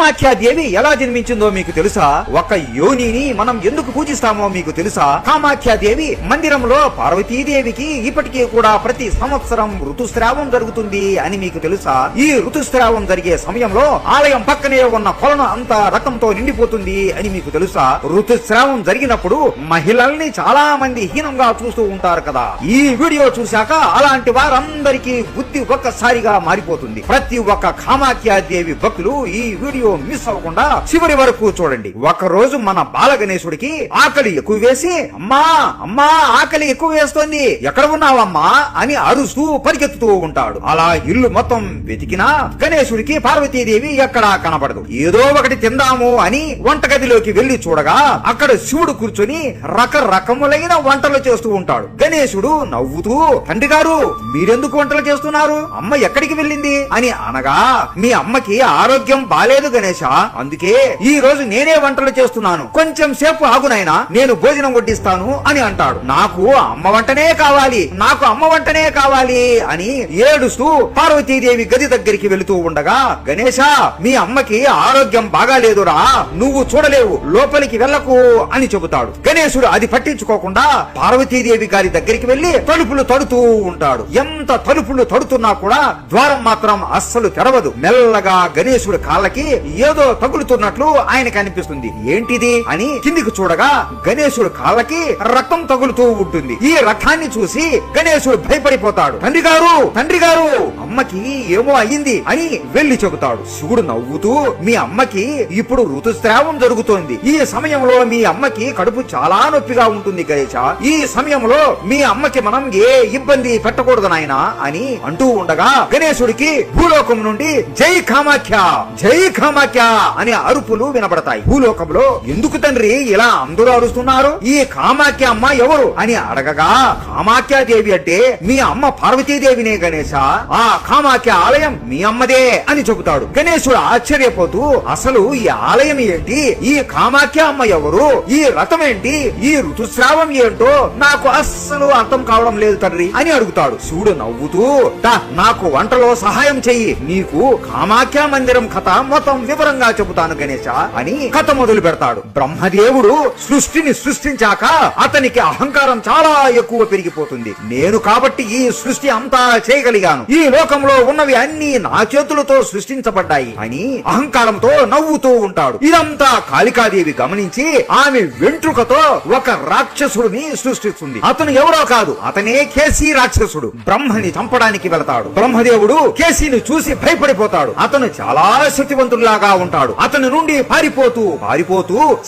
కామాఖ్యాదేవి ఎలా జన్మించిందో మీకు తెలుసా? ఒక యోనిని మనం ఎందుకు పూజిస్తామో మీకు తెలుసా? కామాఖ్యాదేవి మందిరంలో పార్వతీదేవికి ఇప్పటికీ కూడా ప్రతి సంవత్సరం ఋతుస్రావం జరుగుతుంది అని మీకు తెలుసా? ఈ ఋతుస్రావం జరిగే సమయంలో ఆలయం పక్కనే ఉన్న కొలను అంతా రక్తంతో నిండిపోతుంది అని మీకు తెలుసా? ఋతుస్రావం జరిగినప్పుడు మహిళల్ని చాలా మంది హీనంగా చూస్తూ ఉంటారు కదా. ఈ వీడియో చూశాక అలాంటి వారందరికీ బుద్ధి ఒక్కసారిగా మారిపోతుంది. ప్రతి ఒక్క కామాఖ్యాదేవి భక్తులు ఈ వీడియో మిస్ అవ్వకుండా చివరి వరకు చూడండి. ఒక రోజు మన బాల గణేశుడికి ఆకలి ఎక్కువ వేసి, అమ్మా అమ్మా ఆకలి ఎక్కువ వేస్తోంది, ఎక్కడ ఉన్నావమ్మా అని అరుస్తూ పరిగెత్తుతూ ఉంటాడు. అలా ఇల్లు మొత్తం వెతికినా గణేశుడికి పార్వతీదేవి ఎక్కడా కనబడదు. ఏదో ఒకటి తిందాము అని వంటగదిలోకి వెళ్లి చూడగా అక్కడ శివుడు కూర్చొని రకరకములైన వంటలు చేస్తూ ఉంటాడు. గణేశుడు నవ్వుతూ, తండ్రి గారు మీరెందుకు వంటలు చేస్తున్నారు? అమ్మ ఎక్కడికి వెళ్ళింది అని అనగా, మీ అమ్మకి ఆరోగ్యం బాలేదు గణేశ, అందుకే ఈ రోజు నేనే వంటలు చేస్తున్నాను, కొంచెం సేపు ఆగునైనా నేను భోజనం వడ్డిస్తాను అని అంటాడు. నాకు అమ్మ వంటనే కావాలి, నాకు అమ్మ వంటనే కావాలి అని ఏడుస్తూ పార్వతీదేవి గది దగ్గరికి వెళుతూ ఉండగా, గణేశ మీ అమ్మకి ఆరోగ్యం బాగాలేదురా, నువ్వు చూడలేవు, లోపలికి వెళ్ళకు అని చెబుతాడు. గణేశుడు అది పట్టించుకోకుండా పార్వతీదేవి గారి దగ్గరికి వెళ్లి తలుపులు తడుతూ ఉంటాడు. ఎంత తలుపులు తడుతున్నా కూడా ద్వారం మాత్రం అస్సలు తెరవదు. మెల్లగా గణేశుడు కాళ్ళకి ఏదో తగులుతున్నట్లు ఆయనకి అనిపిస్తుంది. ఏంటిది అని కిందికి చూడగా గణేశుడు కాళ్ళకి రక్తం తగులుతూ ఉంటుంది. ఈ రక్తాన్ని చూసి గణేశుడు భయపడిపోతాడు. తండ్రి గారు అమ్మకి ఏమో అయ్యింది అని వెళ్లి చెబుతాడు. శివుడు నవ్వుతూ, మీ అమ్మకి ఇప్పుడు ఋతుస్రావం జరుగుతోంది, ఈ సమయంలో మీ అమ్మకి కడుపు చాలా నొప్పిగా ఉంటుంది గణేశ, ఈ సమయంలో మీ అమ్మకి మనం ఏ ఇబ్బంది పెట్టకూడదు నాయనా అని అంటూ ఉండగా గణేశుడికి భూలోకం నుండి జై కామాఖ్య జై కామాఖ్య అనే అరుపులు వినబడతాయి. భూలోకంలో ఎందుకు తండ్రి ఇలా అందరూ అరుస్తున్నారు? ఈ కామాఖ్య అమ్మ ఎవరు అని అడగగా, కామాఖ్యాదేవి అంటే మీ అమ్మ పార్వతీదేవినే గణేశ, ఆ కామాఖ్య ఆలయం మీ అమ్మదే అని చెబుతాడు. గణేశుడు ఆశ్చర్యపోతూ, అసలు ఈ ఆలయం ఏంటి, ఈ కామాఖ్య అమ్మ ఎవరు, ఈ రథం ఏంటి, ఈ ఋతుస్రావం ఏంటో నాకు అస్సలు అర్థం కావడం లేదు తండ్రి అని అడుగుతాడు. శివుడు నవ్వుతూ, నాకు వంటలో సహాయం చెయ్యి, నీకు కామాఖ్య మందిరం కథ మొత్తం వివరంగా చెబుతాను గణేశ అని కథ మొదలు పెడతాడు. బ్రహ్మదేవుడు సృష్టిని సృష్టించాక అతనికి అహంకారం చాలా ఎక్కువ పెరిగిపోతుంది. నేను కాబట్టి ఈ సృష్టి అంతా చేయగలిగాను, ఈ లోకంలో ఉన్నవి అన్ని నా చేతులతో సృష్టించబడ్డాయి అని అహంకారంతో నవ్వుతూ ఉంటాడు. ఇదంతా కాళికాదేవి గమనించి ఆమె వెంట్రుకతో ఒక రాక్షసుడిని సృష్టిస్తుంది. అతను ఎవరో కాదు, అతనే కేసీ రాక్షసుడు. బ్రహ్మని చంపడానికి వెళతాడు. బ్రహ్మదేవుడు కేసీని చూసి భయపడిపోతాడు. అతను చాలా శక్తివంతుల్లాగా ఉంటాడు. అతని నుండి పారిపోతూ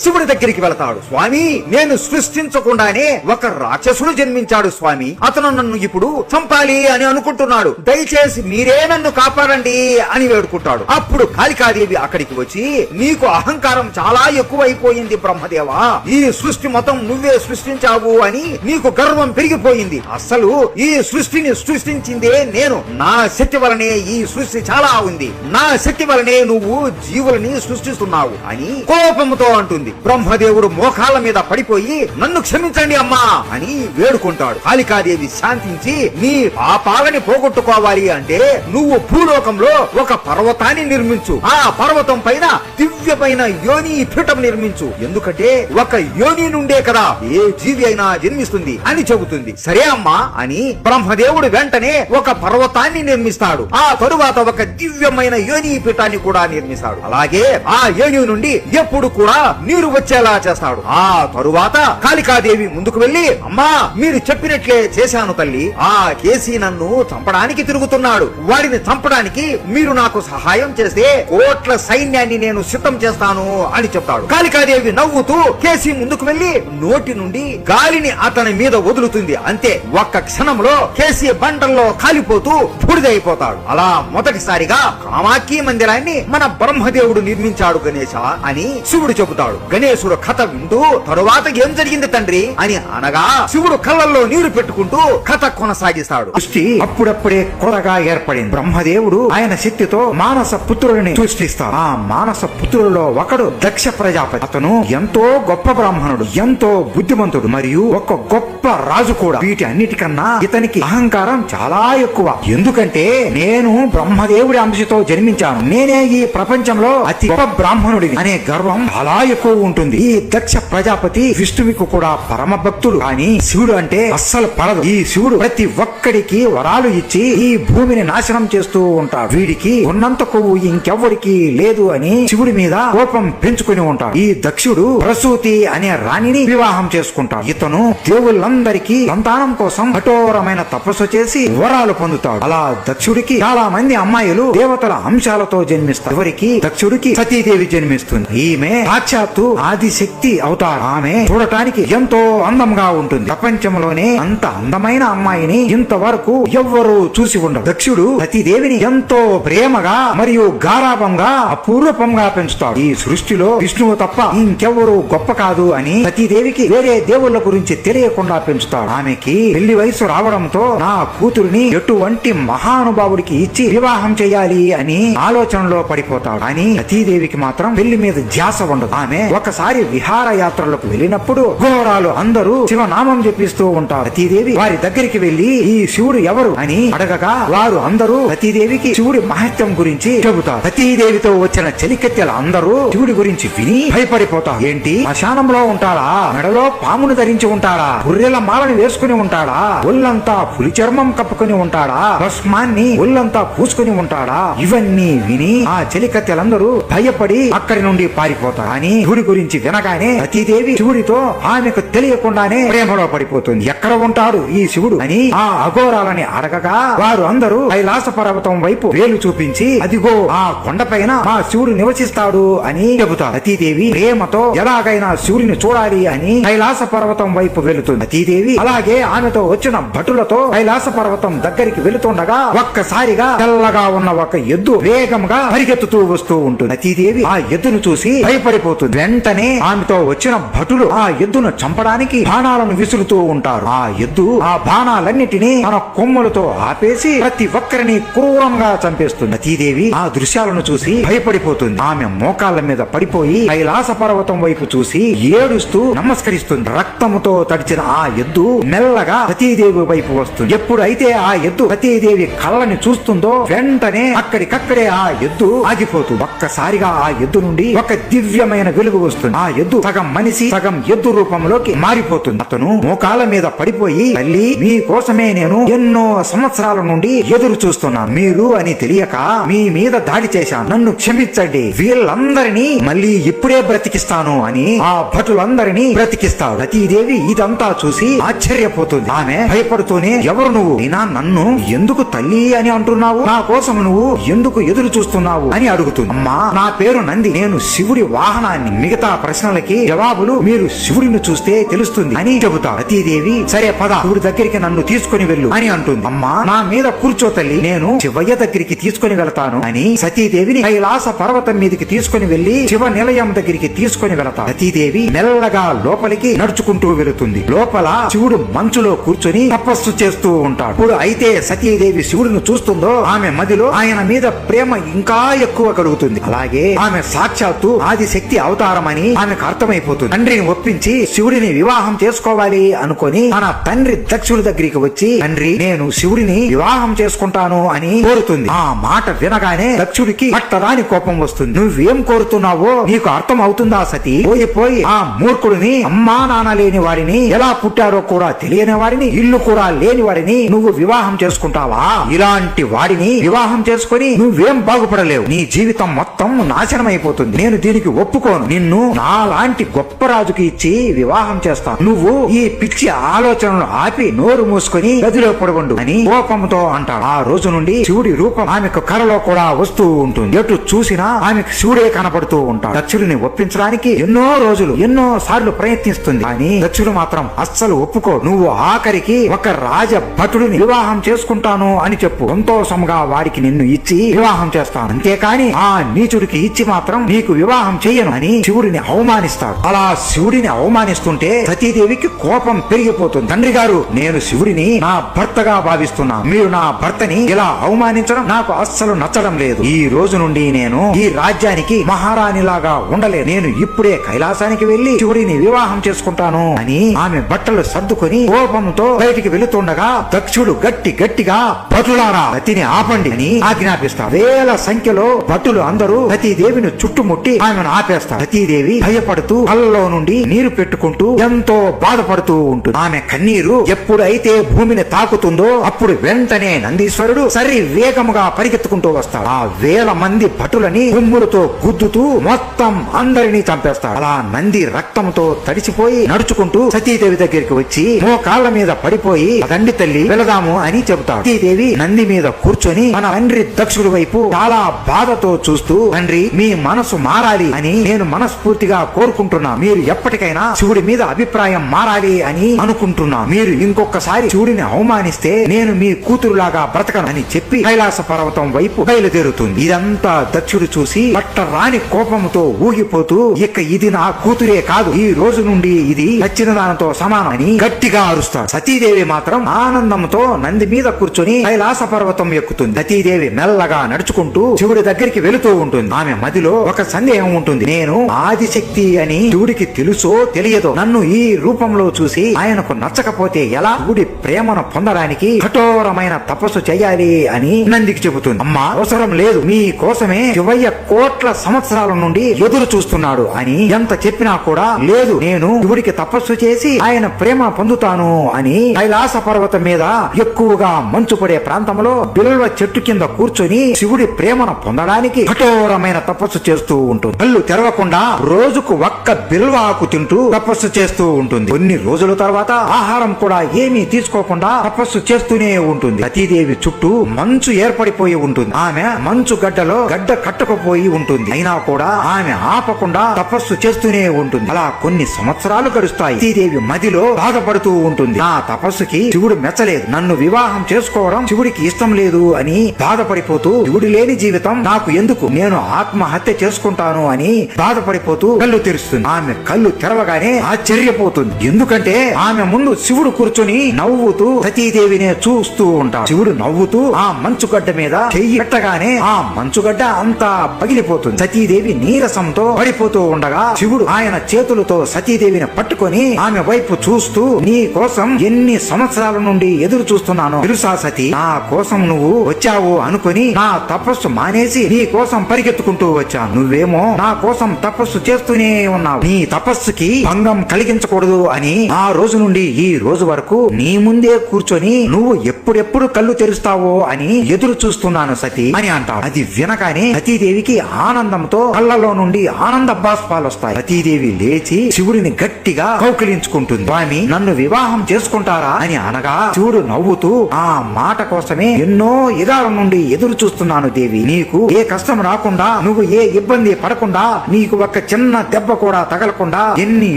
శివుడి దగ్గరికి వెళతాడు. స్వామి, నేను సృష్టించకుండానే ఒక రాక్షసుడు జన్మించాడు స్వామి, అతను నన్ను ఇప్పుడు చంపాలి అని అనుకుంటున్నాడు, దయచేసి మీరే నన్ను కాపాడండి అని వేడుకుంటాడు. అప్పుడు కాళికాదేవి అక్కడికి వచ్చి, నీకు అహంకారం చాలా ఎక్కువైపోయింది బ్రహ్మదేవా, ఈ సృష్టి మొత్తం నువ్వే సృష్టించావు అని నీకు గర్వం పెరిగిపోయింది, అస్సలు ఈ సృష్టిని సృష్టించిందే నేను, నా శక్తి వలనే ఈ సృష్టి చాలా ఉంది, నా శక్తి వలనే నువ్వు జీవులని సృష్టిస్తున్నావు అని కోపంతో అంటుంది. బ్రహ్మదేవుడు మోకాళ్ళ మీద పడిపోయి, నన్ను క్షమించండి అమ్మా అని వేడుకుంటాడు. కాళికాదేవి శాంతించి, నీ పాపాలని పోగొట్టుకోవాలి అంటే నువ్వు భూలోకంలో ఒక పర్వతాన్ని నిర్మించు, ఆ పర్వతం పైన దివ్యమైన యోని పీఠం నిర్మించు, ఎందుకంటే ఒక యోని నుండే కదా ఏ జీవి అయినా జన్మిస్తుంది అని చెబుతుంది. సరే అమ్మా అని బ్రహ్మదేవుడు వెంటనే ఒక పర్వతాన్ని నిర్మిస్తాడు. ఆ తరువాత ఒక దివ్యమైన యోని పీఠాన్ని కూడా నిర్మిస్తాడు. అలాగే ఆ యోని నుండి ఎప్పుడు కూడా నీరు వచ్చేలా చేస్తాడు. ఆ తరువాత కాళికాదేవి ముందుకు వెళ్లి, అమ్మా మీరు చెప్పినట్లే చేశాను తల్లి, ఆ కేసీ నన్ను చంపడానికి తిరుగుతున్నాడు, వాడిని చంపడానికి మీరు నాకు సహాయం చేస్తే కోట్ల సైన్యాన్ని నేను సిద్ధం చేస్తాను అని చెప్తాడు. కాళికాదేవి నవ్వుతూ కేసీ ముందుకు వెళ్లి నోటి నుండి గాలిని అతని మీద వదులుతుంది. అంతే, ఒక్క క్షణంలో కేసీ బండల్లో కాలిపోతూ బూడిదైపోతాడు. అలా మొదటిసారిగా కామాఖ్య మందిరాన్ని మన బ్రహ్మదేవుడు నిర్మించాడు గణేశ అని శివుడు చెబుతాడు. గణేశుడు కథ వింటూ, తరువాత ఏం జరిగింది తండ్రి అని అనగా శివుడు కళ్ళల్లో నీరు పెట్టుకుంటూ కథ కొనసాగిస్తాడు. సృష్టి అప్పుడప్పుడే కొత్తగా ఏర్పడింది. బ్రహ్మదేవుడు ఆయన శక్తితో మానస పుత్రుడిని సృష్టిస్తాడు. ఆ మానస పుత్రులలో ఒకడు దక్ష ప్రజాపతి. అతను ఎంతో గొప్ప బ్రాహ్మణుడు, ఎంతో బుద్ధిమంతుడు మరియు ఒక గొప్ప రాజు కూడా. వీటి అన్నిటికన్నా ఇతనికి అహంకారం చాలా ఎక్కువ. ఎందుకంటే నేను బ్రహ్మదేవుడి అంశతో జన్మించాను, నేనే ఈ ప్రపంచ ప్రపంచంలో అతి గొప్ప బ్రాహ్మణుడిని అనే గర్వం చాలా ఎక్కువ ఉంటుంది. ఈ దక్ష ప్రజాపతి విష్ణువుకు కూడా పరమ భక్తుడు. కానీ శివుడు అంటే అస్సలు పడదు. ఈ శివుడు ప్రతి ఒక్కడికి వరాలు ఇచ్చి ఈ భూమిని నాశనం చేస్తూ ఉంటాడు. వీడికి ఉన్నంత కొవ్వు ఇంకెవ్వడికి లేదు అని శివుడి మీద కోపం పెంచుకుని ఉంటాడు. ఈ దక్షుడు ప్రసూతి అనే రాణిని వివాహం చేసుకుంటాడు. ఇతను దేవుళ్ళందరికీ సంతానం కోసం కఠోరమైన తపస్సు చేసి వరాలు పొందుతాడు. అలా దక్షుడికి చాలా మంది అమ్మాయిలు దేవతల అంశాలతో జన్మిస్తారు. ఎవరికి? దక్షుడికి సతీదేవి జన్మిస్తుంది. ఈమె సాక్షాత్తు ఆదిశక్తి అవుతారు. ఆమె చూడటానికి ఎంతో అందంగా ఉంటుంది. ప్రపంచంలోనే అంత అందమైన అమ్మాయిని ఇంతవరకు ఎవ్వరూ చూసి ఉండరు. దక్షుడు సతీదేవిని ఎంతో ప్రేమగా మరియు గారాభంగా అపూర్వకంగా పెంచుతాడు. ఈ సృష్టిలో విష్ణువు తప్ప ఇంకెవ్వరూ గొప్ప కాదు అని సతీదేవికి వేరే దేవుళ్ళ గురించి తెలియకుండా పెంచుతాడు. ఆమెకి పెళ్లి వయసు రావడంతో నా కూతురుని ఎటువంటి మహానుభావుడికి ఇచ్చి వివాహం చేయాలి అని ఆలోచనలో పడిపోతాడు. కానీ సతీదేవికి మాత్రం పెళ్లి మీద ధ్యాస ఉండదు. ఆమె ఒకసారి విహార యాత్రలకు వెళ్ళినప్పుడు ఘోరాలు అందరూ శివనామం జపిస్తూ ఉంటారు. సతీదేవి వారి దగ్గరికి వెళ్లి ఈ శివుడు ఎవరు అని అడగగా వారు అందరూ సతీదేవికి శివుడి మహత్యం గురించి చెబుతారు. సతీదేవితో వచ్చిన చెలికత్తెలు అందరూ శివుడి గురించి విని భయపడిపోతారు. ఏంటి, శ్మశానంలో ఉంటాడా? మెడలో పామును ధరించి ఉంటాడా? గుర్రెల మాలని వేసుకుని ఉంటాడా? ఒళ్ళంతా పులి చర్మం కప్పుకుని ఉంటాడా? భస్మాన్ని ఒళ్ళంతా పూసుకుని ఉంటాడా? ఇవన్నీ విని ఆ చెలికత్తెలందరూ భయపడి అక్కడి నుండి పారిపోతారు. అని శివుడి గురించి వినగానే సతీదేవి శివుడితో ఆమెకు తెలియకుండానే ప్రేమలో పడిపోతుంది. ఎక్కడ ఉంటాడు ఈ శివుడు అని ఆ అఘోరాలని అడగగా వారు అందరూ కైలాస పర్వతం వైపు వేలు చూపించి అదిగో ఆ కొండపైన మా శివుడు నివసిస్తాడు అని చెబుతారు. సతీదేవి ప్రేమతో ఎలాగైనా శివుడిని చూడాలి అని కైలాస పర్వతం వైపు వెళుతుంది. సతీదేవి అలాగే ఆమెతో వచ్చిన భటులతో కైలాస పర్వతం దగ్గరికి వెళుతుండగా ఒక్కసారిగా తెల్లగా ఉన్న ఒక ఎద్దు వేగంగా పరిగెత్తుతూ వస్తూ ఉంటుంది. సతీదేవి ఆ ఎద్దును చూసి భయపడిపోతుంది. వెంటనే ఆమెతో వచ్చిన భటులు ఆ ఎద్దును చంపడానికి బాణాలను విసురుతూ ఉంటారు. ఆ ఎద్దు ఆ బాణాలన్నిటినీ తన కొమ్ములతో ఆపేసి ప్రతి ఒక్కరిని క్రూరంగా చంపేస్తుంది. సతీదేవి ఆ దృశ్యాలను చూసి భయపడిపోతుంది. ఆమె మోకాళ్ళ మీద పడిపోయి కైలాస పర్వతం వైపు చూసి ఏడుస్తూ నమస్కరిస్తుంది. రక్తముతో తడిచిన ఆ ఎద్దు మెల్లగా సతీదేవి వైపు వస్తుంది. ఎప్పుడైతే ఆ ఎద్దు సతీదేవి కళ్ళని చూస్తుందో వెంటనే అక్కడికక్కడే ఆ ఎద్దు ఆగిపోతుంది. ఒక్కసారిగా ఆ ఎద్దు నుండి ఒక దివ్యమైన వెలుగు వస్తుంది. ఆ ఎద్దు సగం మనిషి సగం ఎద్దు రూపంలోకి మారిపోతుంది. అతను మోకాళ్ళ మీద పడిపోయి, తల్లి మీకోసమే నేను ఎన్నో సంవత్సరాల నుండి ఎదురు చూస్తున్నాను. మీరు అని తెలియక మీ మీద దాడి చేశాను. నన్ను క్షమించండి. వీళ్ళందరినీ మళ్ళీ ఇప్పుడే బ్రతికిస్తాను అని ఆ భటులందరినీ బ్రతికిస్తాడు. సతీదేవి ఇదంతా చూసి ఆశ్చర్యపోతుంది. ఆమె భయపడుతూనే ఎవరు నువ్వు? నన్ను ఎందుకు తల్లి అని అంటున్నావు? నా కోసం నువ్వు ఎందుకు ఎదురు చూస్తున్నావు అని అడుగుతుంది. అమ్మా, నా పేరు నంది. నేను శివుడి వాహనాన్ని. మిగతా ప్రశ్నలకి జవాబులు మీరు శివుడిని చూస్తే తెలుస్తుంది అని చెబుతా. సతీదేవి సరే పద, శివుడి దగ్గరికి నన్ను తీసుకుని వెళ్ళు అని అంటుంది. అమ్మా, నా మీద కూర్చో తల్లి, నేను శివయ్య దగ్గరికి తీసుకుని వెళతాను అని సతీదేవిని కైలాస పర్వతం మీదకి తీసుకుని వెళ్లి శివ నిలయం దగ్గరికి తీసుకుని వెళతా. సతీదేవి మెల్లగా లోపలికి నడుచుకుంటూ వెళుతుంది. లోపల శివుడు మంచులో కూర్చొని తపస్సు చేస్తూ ఉంటాడు. ఇప్పుడు అయితే సతీదేవి శివుడిని చూస్తుందో ఆమె మదిలో ఆయన మీద ప్రేమ ఇంకా ఎక్కువ కలుగుతుంది. అలాగే ఆమె సాక్షాత్తు ఆదిశక్తి అవతారమని ఆమెకు అర్థమైపోతుంది. తండ్రిని ఒప్పించి శివుడిని వివాహం చేసుకోవాలి అనుకొని తన తండ్రి దక్షుడి దగ్గరికి వచ్చి, తండ్రి నేను శివుడిని వివాహం చేసుకుంటాను అని కోరుతుంది. ఆ మాట వినగానే దక్షుడికి పట్టరాని కోపం వస్తుంది. నువ్వేం కోరుతున్నావో నీకు అర్థం అవుతుందా సతీ? పోయి ఆ మూర్ఖుడిని, అమ్మా నాన్న లేని వాడిని, ఎలా పుట్టారో కూడా తెలియని వాడిని, ఇల్లు కూడా లేని వాడిని నువ్వు వివాహం చేసుకుంటావా? ఇలాంటి వాడిని వివాహం చేసుకుని నువ్వేం బాగుపడలేవు. నీ జీవితం మొత్తం నాశనం అయిపోతుంది. నేను దీనికి ఒప్పుకోను. నిన్ను నాలాంటి గొప్ప రాజుకి ఇచ్చి వివాహం చేస్తాను. నువ్వు ఈ పిచ్చి ఆలోచనలు ఆపి నోరు మూసుకొని గదిలో పడుకుండు అని కోపంతో అంటాడు. ఆ రోజు నుండి శివుడి రూపం ఆమెకు కలలో కూడా వస్తూ ఉంటుంది. ఎటు చూసినా ఆమెకు శివుడే కనపడుతూ ఉంటాడు. దక్షుడిని ఒప్పించడానికి ఎన్నో రోజులు ఎన్నో సార్లు ప్రయత్నిస్తుంది. కానీ దక్షుడు మాత్రం అస్సలు ఒప్పుకో. నువ్వు ఆఖరికి ఒక రాజ భటుడిని వివాహం చేసుకుంటాను అని చెప్పు. సంతోషంగా వాడికి నిన్ను ఇచ్చి వివాహం చేస్తాను. అంతేకాని ఆ నీచుడికి ఇచ్చి మాత్రం నీకు వివాహం చెయ్యను అని శివుడిని అవమానిస్తాడు. అలా శివుడిని అవమానిస్తుంటే సతీదేవికి కోపం పెరిగిపోతుంది. తండ్రి గారు, నేను శివుడిని నా భర్తగా భావిస్తున్నా. మీరు నా భర్తని ఇలా అవమానించడం నాకు అస్సలు నచ్చడం లేదు. ఈ రోజు నుండి నేను ఈ రాజ్యానికి మహారాణిలాగా ఉండలేదు. నేను ఇప్పుడే కైలాసానికి వెళ్లి శివుడిని వివాహం చేసుకుంటాను అని ఆమె బట్టలు సర్దుకొని కోపంతో బయటికి వెళుతుండగా దక్షుడు గట్టిగా భటులారా సతిని ఆపండి అని ఆజ్ఞాపిస్తాడు. వేల సంఖ్యలో భటులు భటులు అందరూ సతీదేవిని చుట్టుముట్టి ఆమెను ఆపేస్తారు. సతీదేవి భయపడుతూ కళ్ళలో నుండి నీరు పెట్టుకుంటూ ఎంతో బాధపడుతూ ఉంటుంది. ఆమె కన్నీరు ఎప్పుడైతే భూమిని తాకుతుందో అప్పుడు వెంటనే నందీశ్వరుడు సరి వేగముగా పరిగెత్తుకుంటూ వస్తాడు. ఆ వేల మంది భటులని కొమ్ములతో గుద్దుతూ మొత్తం అందరినీ చంపేస్తాడు. అలా నంది రక్తంతో తడిచిపోయి నడుచుకుంటూ సతీదేవి దగ్గరికి వచ్చి మోకాళ్ళ మీద పడిపోయి తండ్రి తల్లి వెళదాము అని చెబుతాడు. సతీదేవి నంది మీద కూర్చొని మన తండ్రి దక్షుడి వైపు చాలా బాధతో చూస్తూ, తండ్రి మీ మనసు మారాలి అని నేను మనస్ఫూర్తిగా కోరుకుంటున్నా. మీరు ఎప్పటికైనా శివుడి మీద అభిప్రాయం మారాలి అని అనుకుంటున్నా. మీరు ఇంకొకసారి శివుడిని అవమానిస్తే నేను మీ కూతురులాగా బ్రతకను అని చెప్పి కైలాస పర్వతం వైపు బయలుదేరుతుంది. ఇదంతా దక్షుడు చూసి పట్టరాని కోపంతో ఊగిపోతూ, ఇక ఇది నా కూతురే కాదు, ఈ రోజు నుండి ఇది చచ్చిన దానితో సమానం అని గట్టిగా అరుస్తాడు. సతీదేవి మాత్రం ఆనందంతో నంది మీద కూర్చొని కైలాస పర్వతం ఎక్కుతుంది. సతీదేవి మెల్లగా నడుచుకుంటూ శివుడి దగ్గరికి వెళుతూ ఉంటుంది. ఆమె మదిలో ఒక సందేహం ఉంటుంది. నేను ఆదిశక్తి అని శివుడికి తెలుసో తెలియదో, నన్ను ఈ రూపంలో చూసి ఆయనకు నచ్చకపోతే ఎలా? శివుడి ప్రేమను పొందడానికి కఠోరమైన తపస్సు చేయాలి అని నందికి చెబుతుంది. అమ్మా, అవసరం లేదు, మీ కోసమే శివయ్య కోట్ల సంవత్సరాల నుండి ఎదురు చూస్తున్నాడు అని ఎంత చెప్పినా కూడా లేదు, నేను శివుడికి తపస్సు చేసి ఆయన ప్రేమ పొందుతాను అని కైలాస పర్వతం మీద ఎక్కువగా మంచు పడే ప్రాంతంలో బిల్వ చెట్టు కింద కూర్చొని శివుడి ప్రేమను పొందడానికి కఠోరమైన తపస్సు చేస్తూ ఉంటుంది. కళ్ళు తెరవకుండా రోజుకు ఒక్క బిల్వ ఆకు తింటూ తపస్సు చేస్తూ ఉంటుంది. కొన్ని రోజుల తర్వాత ఆహారం కూడా ఏమీ తీసుకోకుండా తపస్సు చేస్తూనే ఉంటుంది. సతీదేవి చుట్టూ మంచు ఏర్పడిపోయి ఉంటుంది. ఆమె మంచు గడ్డలో గడ్డ కట్టుకుపోయి ఉంటుంది. అయినా కూడా ఆమె ఆపకుండా తపస్సు చేస్తూనే ఉంటుంది. అలా కొన్ని సంవత్సరాలు గడుస్తాయి. సతీదేవి మదిలో బాధపడుతూ ఉంటుంది. నా తపస్సుకి శివుడు మెచ్చలేదు, నన్ను వివాహం చేసుకోవడం శివుడికి ఇష్టం లేదు అని బాధపడిపోతూ, శివుడు లేని జీవితం నాకు ఎందుకు, నేను ఆత్మహత్య చేసుకుంటాను అని బాధపడిపోతూ కళ్ళు తెరుస్తుంది. ఆమె కళ్ళు తెరవగానే ఆశ్చర్యపోతుంది. ఎందుకంటే ఆమె ముందు శివుడు కూర్చొని నవ్వుతూ సతీదేవినే చూస్తూ ఉంటాడు. శివుడు నవ్వుతూ ఆ మంచుగడ్డ మీద చెయ్యి పెట్టగానే ఆ మంచుగడ్డ అంతా పగిలిపోతుంది. సతీదేవి నీరసంతో పడిపోతూ ఉండగా శివుడు ఆయన చేతులతో సతీదేవిని పట్టుకొని ఆమె వైపు చూస్తూ, నీ కోసం ఎన్ని సంవత్సరాల నుండి ఎదురు చూస్తున్నానో తెలుసా సతీ? నా కోసం నువ్వు వచ్చావు అనుకుని నా తపస్సు మానేసి నీ కోసం పరిగెత్తుకుంటూ వచ్చాను. నువ్వేమో నా కోసం తపస్సు చేస్తూనే ఉన్నావు. నీ తపస్సుకి భంగం కలిగించకూడదు అని ఆ రోజు నుండి ఈ రోజు వరకు నీ ముందే కూర్చొని నువ్వు ఎప్పుడెప్పుడు కళ్ళు తెరుస్తావో అని ఎదురు చూస్తున్నాను సతీ అని అంటాడు. అది వినగానే సతీదేవికి ఆనందంతో కళ్ళలో నుండి ఆనంద బాష్పాలు వస్తాయి. సతీదేవి లేచి శివుడిని గట్టిగా కౌకిలించుకుంటుంది. స్వామి, నన్ను వివాహం చేసుకుంటారా అని అనగా శివుడు నవ్వుతూ, ఆ మాట కోసమే ఎన్నో యుగాల నుండి ఎదురు చూస్తున్నాను దేవి. నీకు ఏ కష్టం రాకుండా, నువ్వు ఏ ఇబ్బంది పడకుండా, నీకు ఒక చిన్న దెబ్బ కూడా తగలకుండా ఎన్ని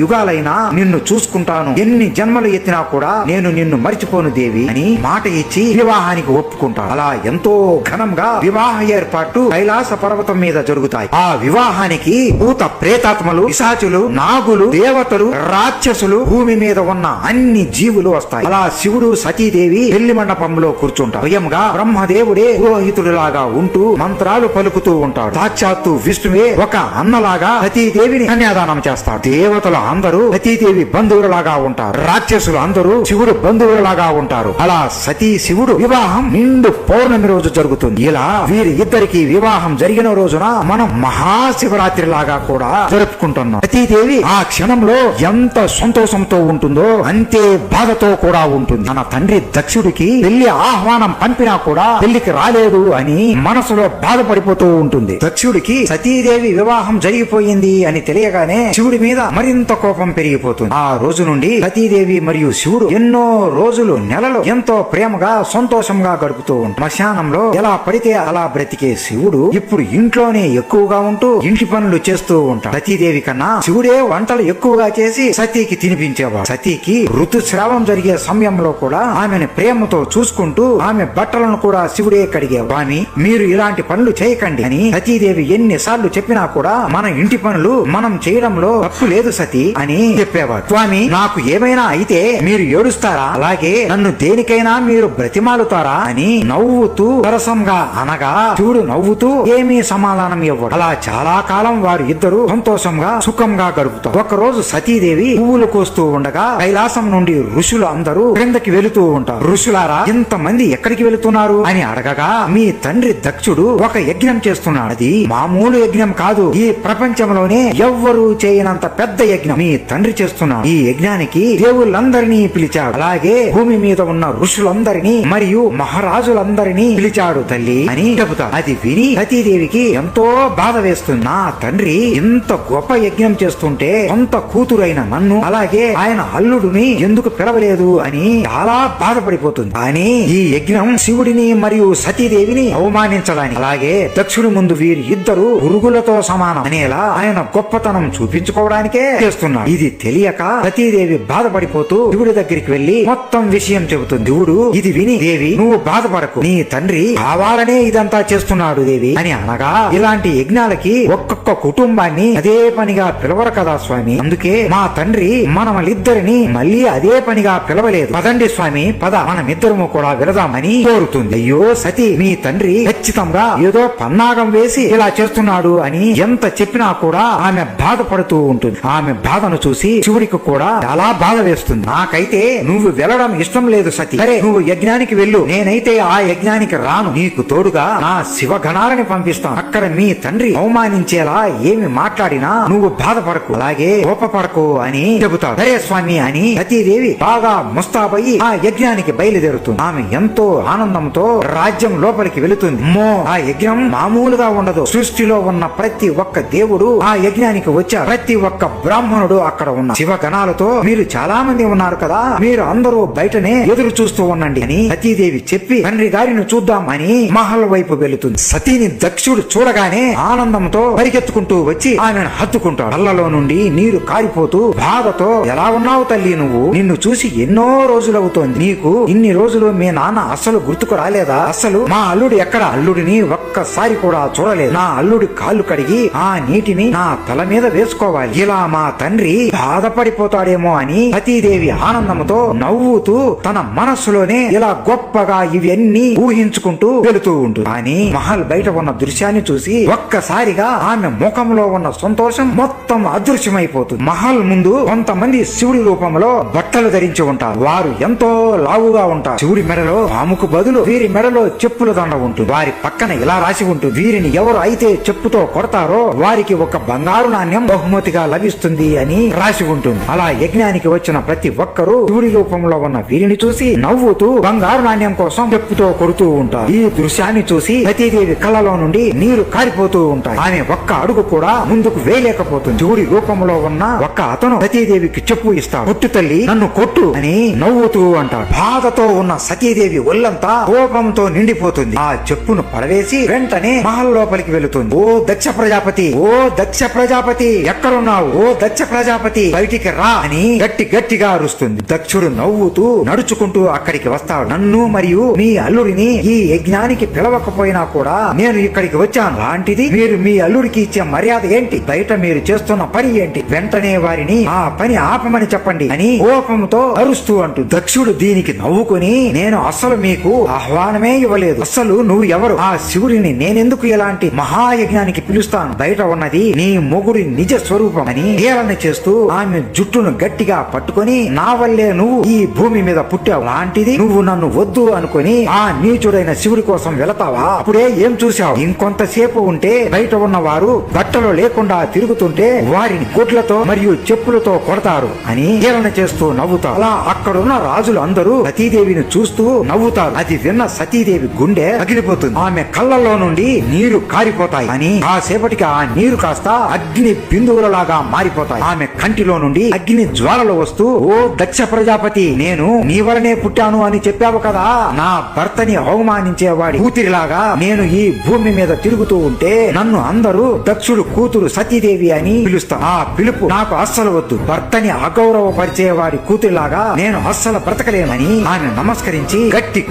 యుగాలైనా నిన్ను చూసుకుంటాను. ఎన్ని జన్మలు ఎత్తినా కూడా నేను నిన్ను మర్చిపోను దేవి అని మాట ఇచ్చి వివాహానికి ఒప్పుకుంటాడు. అలా ఎంతో ఘనంగా వివాహ ఏర్పాటు కైలాస పర్వతం మీద జరుగుతాయి. ఆ వివాహానికి భూత ప్రేతాత్మలు, పిశాచులు, నాగులు, దేవతలు, రాక్షసులు, భూమి మీద ఉన్న అన్ని జీవులు వస్తాయి. అలా శివుడు సతీదేవి పెళ్లి మండపంలో కూర్చుంటారు. స్వయంగా బ్రహ్మదేవుడే పురోహితుడిలాగా ఉంటూ మంత్రాలు పలుకుతూ ఉంటాడు. సాక్షాత్తు విష్ణువే ఒక అన్నలాగా సతీదేవిని కన్యాదానం చేస్తాడు. దేవతలు అందరూ సతీదేవి బంధువులలాగా ఉంటారు. రాక్షసులు అందరూ శివుడు బంధువులలాగా ఉంటారు. అలా సతీ శివుడు వివాహం నిండు పౌర్ణమి రోజు జరుగుతుంది. ఇలా వీరి ఇద్దరికి వివాహం జరిగిన రోజున మనం మహాశివరాత్రి లాగా కూడా జరుపుకుంటున్నాం. సతీదేవి ఆ క్షణంలో ఎంత సంతోషంతో ఉంటుందో అంతే బాధతో కూడా ఉంటుంది. తన తండ్రి దక్షుడికి పెళ్లి ఆహ్వానం పంపినా కూడా పెళ్లికి రాలేదు అని మనసులో బాధపడిపోతూ ఉంటుంది. దక్షుడికి సతీదేవి వివాహం జరిగిపోయింది అని తెలియగానే శివుడి మీద మరింత కోపం పెరిగిపోతుంది. ఆ రోజు నుండి సతీదేవి మరియు శివుడు ఎన్నో రోజులు, నెలలు ఎంతో ప్రేమగా సంతోషంగా గడుపుతూ ఉంటారు. శ్మశానంలో ఎలా పడితే అలా బ్రతికే శివుడు ఇప్పుడు ఇంట్లోనే ఎక్కువగా ఉంటూ ఇంటి పనులు చేస్తూ ఉంటాడు. సతీదేవి కన్నా శివుడే వంటలు ఎక్కువగా చేసి సతీకి తినిపించేవాడు. సతీకి ఋతుస్రావం జరిగే సమయంలో కూడా ఆమెను ప్రేమతో చూసుకుంటూ ఆమె బట్టలను కూడా శివుడే కడిగేవాడు. స్వామి, మీరు ఇలాంటి పనులు చేయకండి అని సతీదేవి ఎన్నిసార్లు చెప్పినా కూడా మన ఇంటి పనులు మనం చేయడంలో తప్పు లేదు సతీ అని చెప్పేవాడు. స్వామి, నాకు ఏమైనా అయితే మీరు ఏడుస్తారా? అలాగే నన్ను దేనికైనా మీరు బ్రతిమాలుతారా అని నవ్వుతూ సరసంగా అనగా శివుడు నవ్వుతూ ఏమీ సమాధానం ఇవ్వడు. అలా చాలా కాలం వారు ఇద్దరు సంతోషంగా సుఖంగా గడుపుతారు. ఒకరోజు సతీదేవి పువ్వులు కోస్తూ ఉండగా కైలాసం నుండి ఋషులు అందరూ క్రిందకి వెళుతూ ఉంటారు. ఋషులారా, ఇంతమంది ఎక్కడికి వెళుతున్నారు అని అడగగా, మీ తండ్రి దక్షుడు ఒక యజ్ఞం చేస్తున్నాడు. అది మామూలు యజ్ఞం కాదు. ఈ ప్రపంచంలోనే ఎవ్వరూ చేయనంత పెద్ద యజ్ఞం మీ తండ్రి చేస్తున్నాడు. ఈ యజ్ఞానికి దేవుళ్ళందరినీ పిలిచాడు. అలాగే భూమి మీద ఉన్న ఋషులందరినీ మరియు మహారాజులందరినీ పిలిచాడు తల్లి అని చెబుతాడు. అది విని సతీదేవికి ఎంతో బాధ వేస్తుంది. నా తండ్రి ఇంత గొప్ప యజ్ఞం చేస్తుంటే సొంత కూతురైన నన్ను అలాగే ఆయన అల్లుడిని ఎందుకు పిలవలేదు అని చాలా బాధపడిపోతుంది. కానీ ఈ యజ్ఞం శివుడిని మరియు సతీదేవిని అవమానించడానికి అలాగే దక్షుడి ముందు వీరి ఇద్దరు పురుగులతో సమానం అనేలా ఆయన గొప్పతనం చూపించుకోవడానికే చేస్తున్నాడు. ఇది తెలియక సతీదేవి బాధపడిపోతూ శివుడి దగ్గరికి వెళ్లి మొత్తం విషయం చెబుతుంది. శివుడు ఇది విని, దేవి నువ్వు బాధపడకు, నీ తండ్రి కావాలనే ఇదంతా చేస్తున్నాడు దేవి అని అనగా, ఇలాంటి యజ్ఞాలకి ఒక్కొక్క కుటుంబాన్ని అదే పనిగా పిలవరు కదా స్వామి, అందుకే మా తండ్రి మనమలిద్దరిని మళ్ళీ అదే పనిగా పిలవలేదు. పదండి స్వామి, పద మనమిద్దరము కూడా వెళదామని కోరుతుంది. అయ్యో సతీ, మీ తండ్రి ఖచ్చితంగా ఏదో పన్నాగం వేసి ఇలా చేస్తున్నాడు అని ఎంత చెప్పినా కూడా ఆమె బాధపడుతూ ఉంటుంది. ఆమె బాధను చూసి శివుడికి కూడా చాలా బాధ వేస్తుంది. నాకైతే నువ్వు వెళ్ళడం ఇష్టం లేదు సతీ, సరే నువ్వు యజ్ఞానికి వెళ్ళు, నేనైతే ఆ యజ్ఞానికి రాను, నీకు తోడుగా నా శివగణాలని పంపిస్తాను. అక్కడ మీ తండ్రి అవమానించేలా ఏమి మాట్లాడినా నువ్వు బాధపడకు, అలాగే కోపపడకు అని చెబుతాడు. సరే స్వామి అని సతీదేవి బాగా ముస్తాబయ్యి ఆ యజ్ఞానికి బయలుదేరుతుంది. ఆమె ఎంతో ఆనందంతో రాజ్యం లోపలికి వెళుతుంది. ఆ యజ్ఞం మామూలుగా ఉండదు. సృష్టిలో ఉన్న ప్రతి ఒక్క దేవుడు ఆ యజ్ఞానికి వచ్చారు. ప్రతి ఒక్క బ్రాహ్మణుడు అక్కడ ఉన్న శివగణాలతో మీరు చాలా మంది ఉన్నారు కదా, మీరు అందరూ బయటనే ఎదురు చూస్తూ ఉండండి అని సతీదేవి చెప్పి తండ్రి గారిని చూద్దాం అని మహల్ వైపు వెళుతుంది. సతీని దక్షుడు చూడగానే ఆనందంతో పరిగెత్తుకుంటూ వచ్చి ఆమెను హత్తుకుంటాడు. కళ్ళలో నుండి నీరు కారిపోతూ బాధతో, ఎలా ఉన్నావు తల్లి, నువ్వు నిన్ను చూసి ఎన్నో రోజులవుతోంది, నీకు ఇన్ని రోజులు మీ నాన్న అస్సలు గుర్తుకు రాలేదా, అస్సలు మా అల్లుడు ఎక్కడ, అల్లుడిని ఒక్కసారి కూడా చూడలేదు, నా అల్లుడి కాళ్ళు కడిగి ఆ నీటిని నా తల మీద వేసుకోవాలి, ఇలా మా తండ్రి బాధపడిపోతాడేమో అని సతీదేవి ఆనందంతో నవ్వుతూ తన మనస్సులోనే ఇలా గొప్పగా ఇవన్నీ ఊహించుకుంటూ వెళుతూ ఉంటుంది. కానీ మహల్ బయట ఉన్న దృశ్యాన్ని చూసి ఒక్కసారిగా ఆమె ముఖంలో ఉన్న సంతోషం మొత్తం అదృశ్యమైపోతుంది. మహల్ ముందు కొంతమంది శివుడి రూపంలో బట్టలు ధరించి ఉంటారు. వారు ఎంతో లావుగా ఉంటారు. శివుడి మెడలో పాముకు బదులు వీరి మెడలో చెప్పుల దండ ఉంటుంది. వారి పక్కన ఇలా రాసి ఉంటుంది, వీరిని ఎవరు అయితే చెప్పుతో కొడతారో వారికి ఒక బంగారు నాణ్యం బహుమతిగా లభిస్తుంది అని రాసి ఉంటుంది. అలా యజ్ఞానికి వచ్చిన ప్రతి ఒక్కరూ శివుడి రూపంలో ఉన్న వీరిని చూసి నవ్వుతూ బంగారు నాణ్యం కోసం చెప్పుతో కొడుతూ ఉంటారు. ఈ దృశ్యాన్ని చూసి సతీదేవి కళ్ళలో నుండి నీరు కారిపోతూ ఉంటాయి. ఆమె ఒక్క అడుగు కూడా ముందుకు వేయలేకపోతుంది. శివుడి రూపంలో ఉన్న ఒక్క అతను సతీదేవికి చెప్పు ఇస్తాడు. కొట్టు తల్లి, నన్ను కొట్టు అని నవ్వుతూ అంటాడు. బాధతో ఉన్న సతీదేవి ఒళ్ళంతా కోపంతో నిండిపోతుంది. ఆ చెప్పును పడవేసి వెంటనే మహల్ లోపలికి వెళుతుంది. ఓ దక్ష ప్రజాపతి, ఓ దక్ష ప్రజాపతి, ఎక్కడున్నావు, ఓ దక్ష ప్రజాపతి బయటికి రా అని గట్టిగా అరుస్తుంది. దక్షుడు నవ్వుతూ నడుచుకుంటూ అక్కడికి వస్తాడు. నన్ను మరియు మీ అల్లుడిని ఈ యజ్ఞానికి పిలవకపోయినా కూడా నేను ఇక్కడికి వచ్చాను. లాంటిది మీరు మీ అల్లుడికి ఇచ్చే మర్యాద ఏంటి, బయట మీరు చేస్తున్న పని ఏంటి, వెంటనే వారిని ఆ పని ఆపమని చెప్పండి అని కోపంతో అరుస్తూ అంటూ. దక్షుడు దీనికి నవ్వుకుని, నేను అస్సలు మీకు ఆహ్వానమే ఇవ్వలేదు, అస్సలు నువ్వు ఎవరు, ఆ శివుడిని నేనెందుకు ఇలాంటి మహాయజ్ఞానికి పిలుస్తాను, బయట ఉన్నది నీ మొగుడి నిజ స్వరూపం అని హేళన చేస్తూ ఆమె జుట్టును గట్టిగా పట్టుకొని, నా వల్లే నువ్వు ఈ భూమి మీద పుట్టావు, లాంటిది నువ్వు నన్ను వద్దు అనుకుని ఆ నీచుడైన శివుడి కోసం వెళతావా, అప్పుడే ఏం చూశావు, ఇంకొంతసేపు ఉంటే బయట ఉన్న వారు బట్టలు లేకుండా తిరుగుతుంటే వారిని గొడ్లతో మరియు చెప్పులతో కొడతారు అని హేళన చేస్తూ నవ్వుతారు. అలా అక్కడున్న రాజులు అందరూ సతీదేవిని చూస్తూ నవ్వుతారు. అది విన్న సతీదేవి గుండె పగిలిపోతుంది. ఆమె కళ్ళల్లో నుండి నీరు కారిపోతాయి అని కాసేపటికి ఆ నీరు కాస్త అగ్ని బిందువులలాగా మారిపోతాయి. ఆమె కంటిలో నుండి అగ్ని జ్వాలలు వస్తూ, ఓ దక్ష ప్రజాపతి, నేను నీ వలనే పుట్టాను అని చెప్పావు కదా, నా భర్తని అవమానించేవాడి కూతురిలాగా నేను ఈ భూమి మీద తిరుగుతూ ఉంటే నన్ను అందరూ దక్షుడు కూతురు సతీదేవి అని పిలుస్తా. ఆ పిలుపు నాకు అస్సలు వద్దు, భర్తని అగౌరవపరిచేవాడి కూతురిలాగా నేను అస్సలు బ్రతకలేనని ఆమె నమస్కరించి